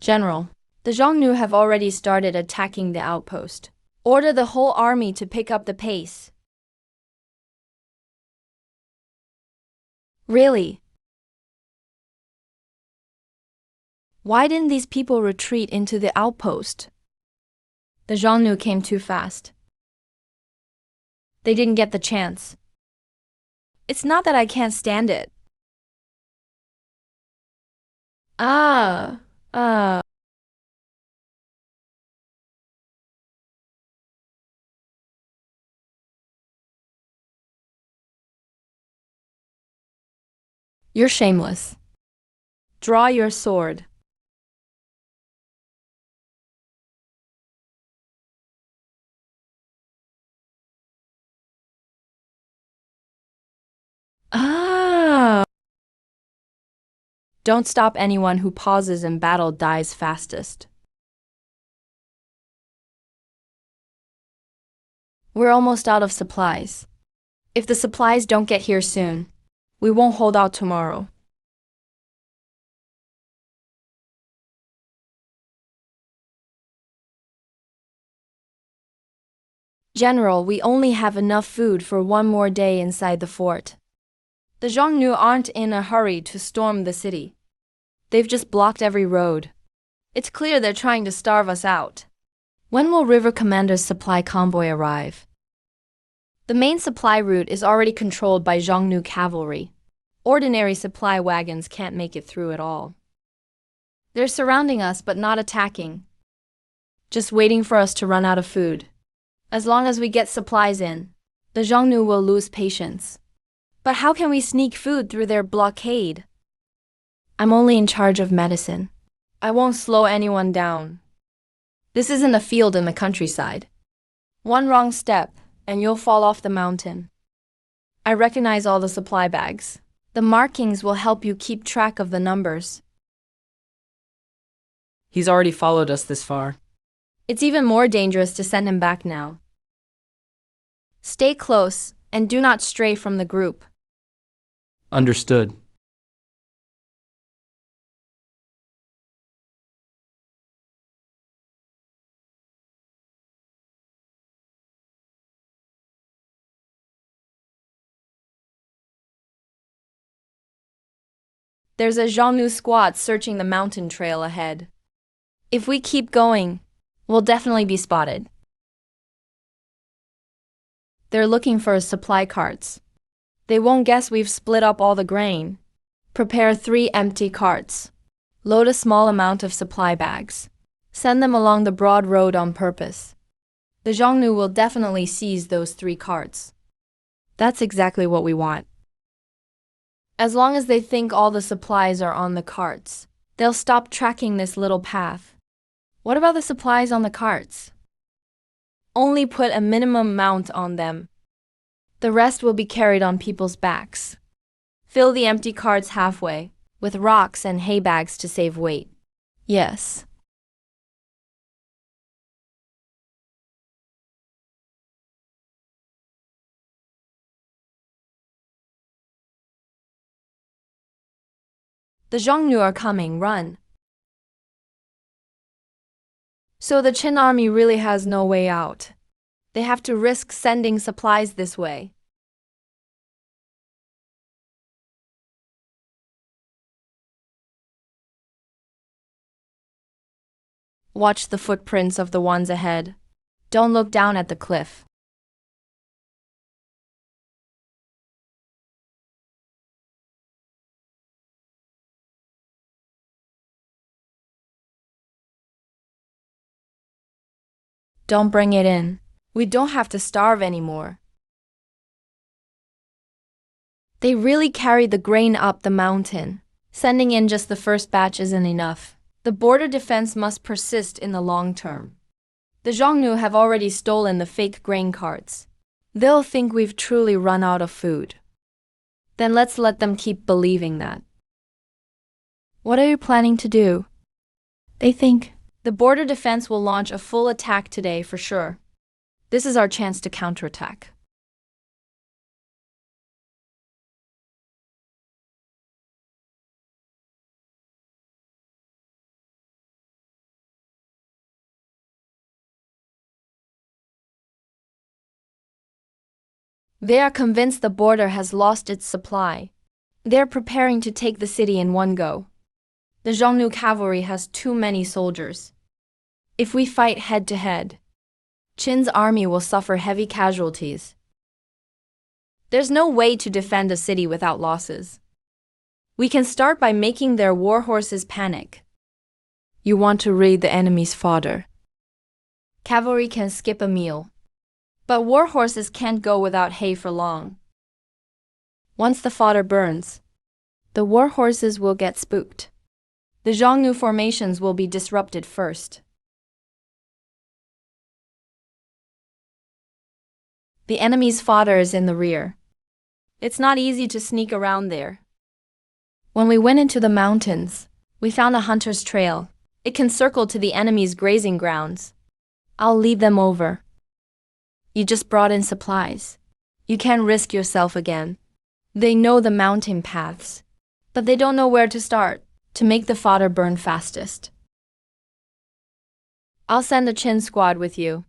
General, the Zhongnu have already started attacking the outpost. Order the whole army to pick up the pace. Really? Why didn't these people retreat into the outpost? The Zhongnu came too fast. They didn't get the chance. It's not that I can't stand it. You're shameless. Draw your sword. Don't stop. Anyone who pauses in battle dies fastest. We're almost out of supplies. If the supplies don't get here soon, we won't hold out tomorrow. General, we only have enough food for one more day inside the fort. The Xiongnu aren't in a hurry to storm the city. They've just blocked every road. It's clear they're trying to starve us out. When will River Commander's supply convoy arrive? The main supply route is already controlled by Xiongnu cavalry. Ordinary supply wagons can't make it through at all. They're surrounding us but not attacking. Just waiting for us to run out of food. As long as we get supplies in, the Xiongnu will lose patience. But how can we sneak food through their blockade? I'm only in charge of medicine. I won't slow anyone down. This isn't a field in the countryside. One wrong step, and you'll fall off the mountain. I recognize all the supply bags. The markings will help you keep track of the numbers. He's already followed us this far. It's even more dangerous to send him back now. Stay close, and do not stray from the group. Understood. There's a Xiongnu squad searching the mountain trail ahead. If we keep going, we'll definitely be spotted. They're looking for supply carts. They won't guess we've split up all the grain. Prepare 3 empty carts. Load a small amount of supply bags. Send them along the broad road on purpose. The Xiongnu will definitely seize those 3 carts. That's exactly what we want. As long as they think all the supplies are on the carts, they'll stop tracking this little path. What about the supplies on the carts? Only put a minimum amount on them. The rest will be carried on people's backs. Fill the empty carts halfway, with rocks and hay bags to save weight. Yes. The Xiongnu are coming, run. So the Qin army really has no way out. They have to risk sending supplies this way. Watch the footprints of the ones ahead. Don't look down at the cliff. Don't bring it in. We don't have to starve anymore. They really carried the grain up the mountain. Sending in just the first batch isn't enough. The border defense must persist in the long term. The Xiongnu have already stolen the fake grain carts. They'll think we've truly run out of food. Then let's let them keep believing that. What are you planning to do? They think the border defense will launch a full attack today for sure. This is our chance to counterattack. They are convinced the border has lost its supply. They're preparing to take the city in one go. The Xiongnu cavalry has too many soldiers. If we fight head to head, Qin's army will suffer heavy casualties. There's no way to defend a city without losses. We can start by making their war horses panic. You want to raid the enemy's fodder. Cavalry can skip a meal. But war horses can't go without hay for long. Once the fodder burns, the war horses will get spooked. The Xiongnu formations will be disrupted first. The enemy's fodder is in the rear. It's not easy to sneak around there. When we went into the mountains, we found a hunter's trail. It can circle to the enemy's grazing grounds. I'll lead them over. You just brought in supplies. You can't risk yourself again. They know the mountain paths, but they don't know where to start to make the fodder burn fastest. I'll send the Chin squad with you.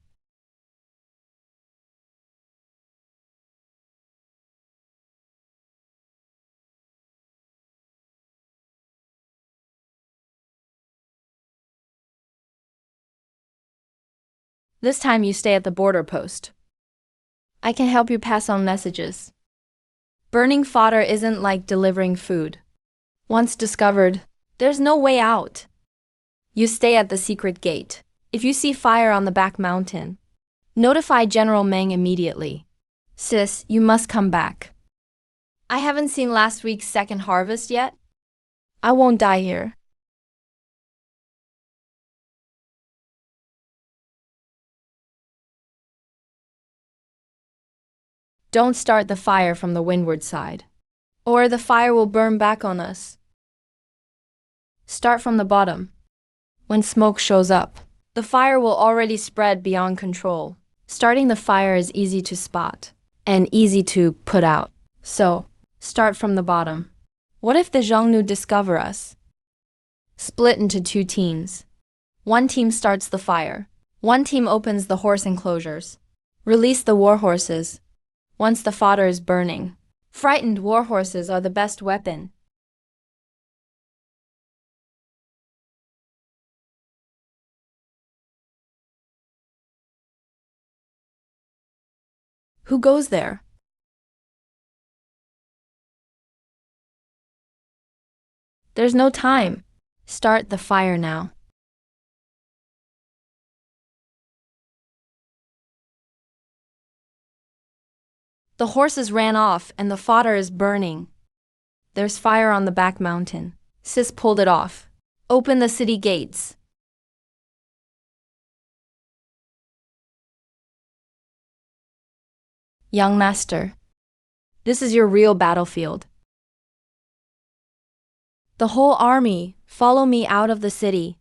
This time you stay at the border post. I can help you pass on messages. Burning fodder isn't like delivering food. Once discovered, there's no way out. You stay at the secret gate. If you see fire on the back mountain, notify General Meng immediately. Sis, you must come back. I haven't seen last week's second harvest yet. I won't die here. Don't start the fire from the windward side, or the fire will burn back on us. Start from the bottom. When smoke shows up, the fire will already spread beyond control. Starting the fire is easy to spot and easy to put out. So, start from the bottom. What if the Xiongnu discover us? Split into 2 teams. One team starts the fire. One team opens the horse enclosures. Release the war horses once the fodder is burning. Frightened war horses are the best weapon. Who goes there? There's no time. Start the fire now. The horses ran off and the fodder is burning. There's fire on the back mountain. Sis pulled it off. Open the city gates. Young master, this is your real battlefield. The whole army, follow me out of the city.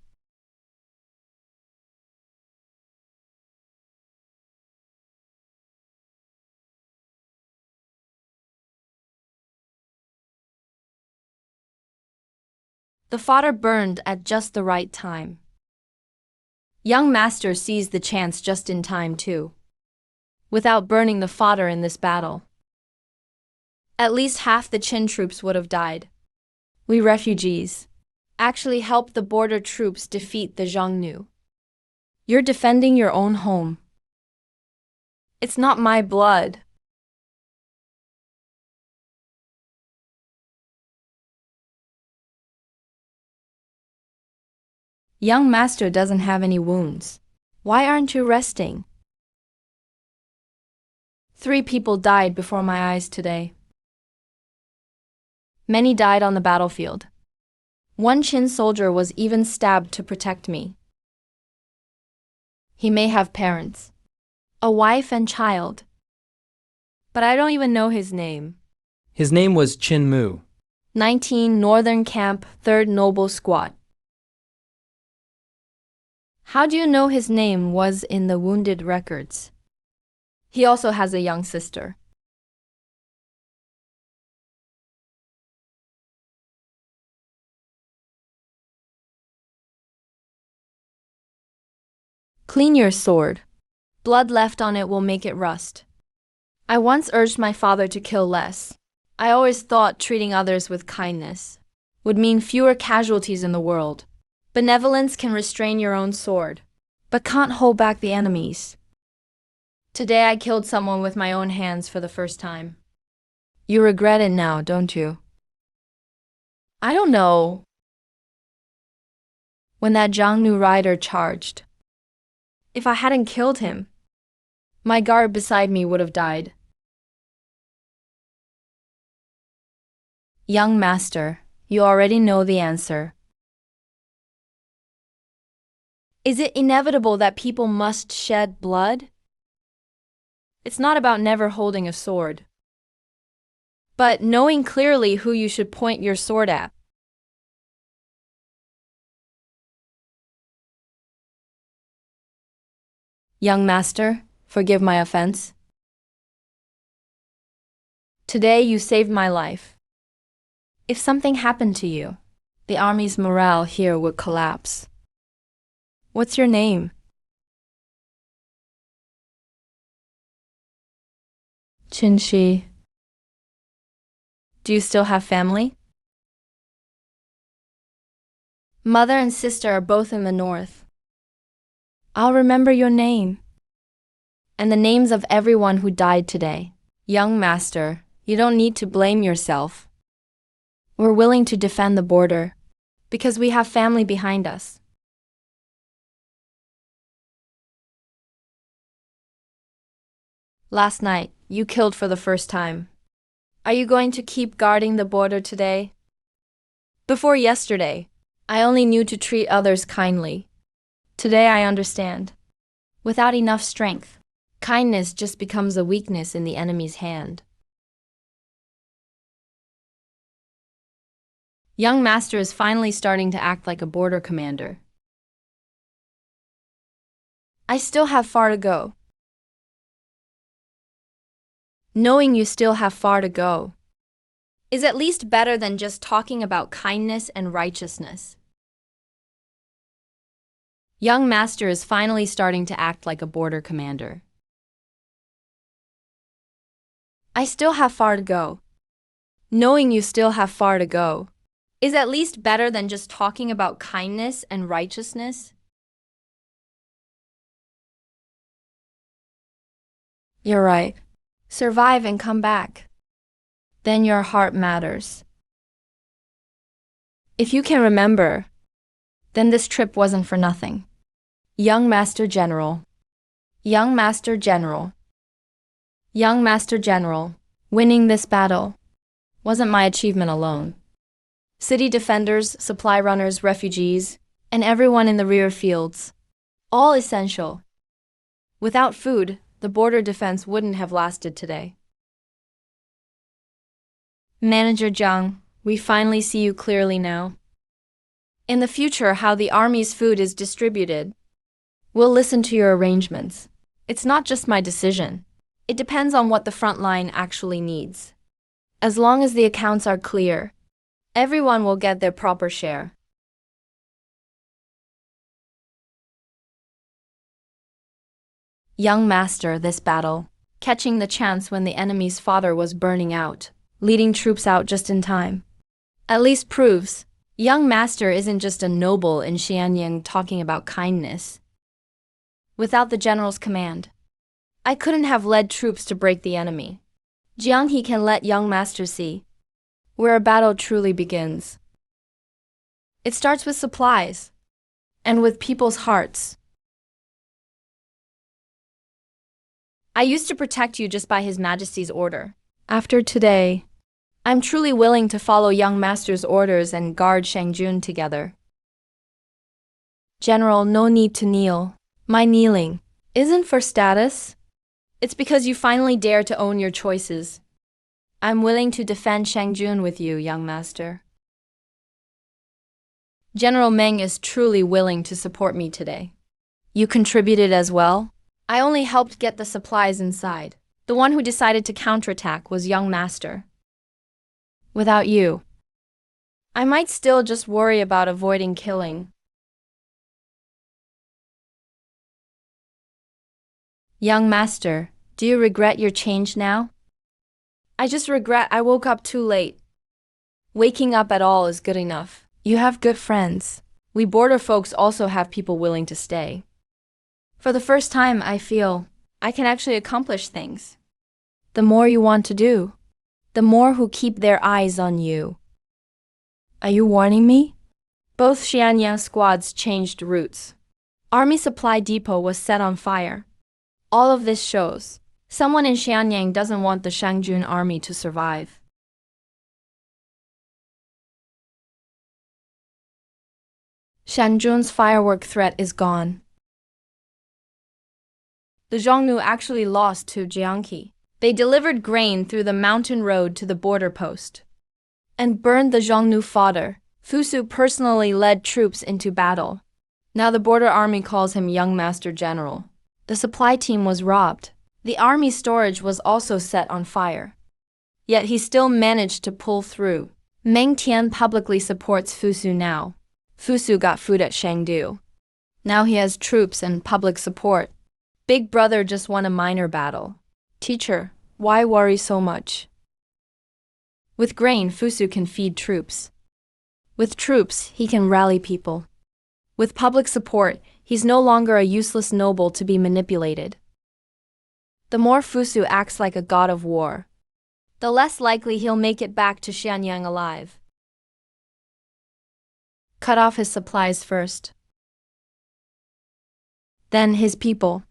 The fodder burned at just the right time. Young master seized the chance just in time too, without burning the fodder in this battle. At least half the Qin troops would have died. We refugees actually helped the border troops defeat the Xiongnu. You're defending your own home. It's not my blood. Young master doesn't have any wounds. Why aren't you resting? 3 people died before my eyes today. Many died on the battlefield. One Qin soldier was even stabbed to protect me. He may have parents, a wife and child, but I don't even know his name. His name was Chin Mu. 19 Northern Camp, 3rd Noble Squad. How do you know his name was in the wounded records? He also has a young sister. Clean your sword. Blood left on it will make it rust. I once urged my father to kill less. I always thought treating others with kindness would mean fewer casualties in the world. Benevolence can restrain your own sword, but can't hold back the enemies. Today I killed someone with my own hands for the first time. You regret it now, don't you? I don't know. When that Xiongnu rider charged, if I hadn't killed him, my guard beside me would have died. Young master, you already know the answer. Is it inevitable that people must shed blood? It's not about never holding a sword. but knowing clearly who you should point your sword at. Young master, forgive my offense. Today you saved my life. If something happened to you, the army's morale here would collapse. What's your name? Chinshi. Do you still have family? Mother and sister are both in the north. I'll remember your name. And the names of everyone who died today. Young master, you don't need to blame yourself. We're willing to defend the border because we have family behind us. Last night, you killed for the first time. Are you going to keep guarding the border today? Before yesterday, I only knew to treat others kindly. Today I understand. Without enough strength, kindness just becomes a weakness in the enemy's hand. Young master is finally starting to act like a border commander. I still have far to go. Knowing you still have far to go is at least better than just talking about kindness and righteousness. Young master is finally starting to act like a border commander. I still have far to go. Knowing you still have far to go is at least better than just talking about kindness and righteousness. You're right. Survive and come back. Then your heart matters. If you can remember, then this trip wasn't for nothing. Young Master General. Young Master General. Young Master General. Winning this battle wasn't my achievement alone. City defenders, supply runners, refugees, and everyone in the rear fields. All essential. Without food, the border defense wouldn't have lasted today. Manager Zhang, we finally see you clearly now. In the future, how the army's food is distributed, we'll listen to your arrangements. It's not just my decision. It depends on what the front line actually needs. As long as the accounts are clear, everyone will get their proper share. Young master, this battle, catching the chance when the enemy's fodder was burning out, leading troops out just in time, at least proves young master isn't just a noble in Xianyang talking about kindness. Without the general's command, I couldn't have led troops to break the enemy. Jiang He can let young master see where a battle truly begins. It starts with supplies and with people's hearts. I used to protect you just by His Majesty's order. After today, I'm truly willing to follow young master's orders and guard Shangjun together. General, no need to kneel. My kneeling isn't for status. It's because you finally dare to own your choices. I'm willing to defend Shangjun with you, young master. General Meng is truly willing to support me today. You contributed as well? I only helped get the supplies inside. The one who decided to counterattack was young master. Without you, I might still just worry about avoiding killing. Young master, do you regret your change now? I just regret I woke up too late. Waking up at all is good enough. You have good friends. We border folks also have people willing to stay. For the first time, I feel I can actually accomplish things. The more you want to do, the more who keep their eyes on you. Are you warning me? Both Xianyang squads changed routes. Army supply depot was set on fire. All of this shows someone in Xianyang doesn't want the Shangjun army to survive. Shangjun's firework threat is gone. The Zhongnu actually lost to Jiangqi. They delivered grain through the mountain road to the border post and burned the Xiongnu fodder. Fusu personally led troops into battle. Now the border army calls him Young Master General. The supply team was robbed. The army storage was also set on fire. Yet he still managed to pull through. Meng Tian publicly supports Fusu now. Fusu got food at Shangdu. Now he has troops and public support. Big brother just won a minor battle. Teacher, why worry so much? With grain, Fusu can feed troops. With troops, he can rally people. With public support, he's no longer a useless noble to be manipulated. The more Fusu acts like a god of war, the less likely he'll make it back to Xianyang alive. Cut off his supplies first. Then his people.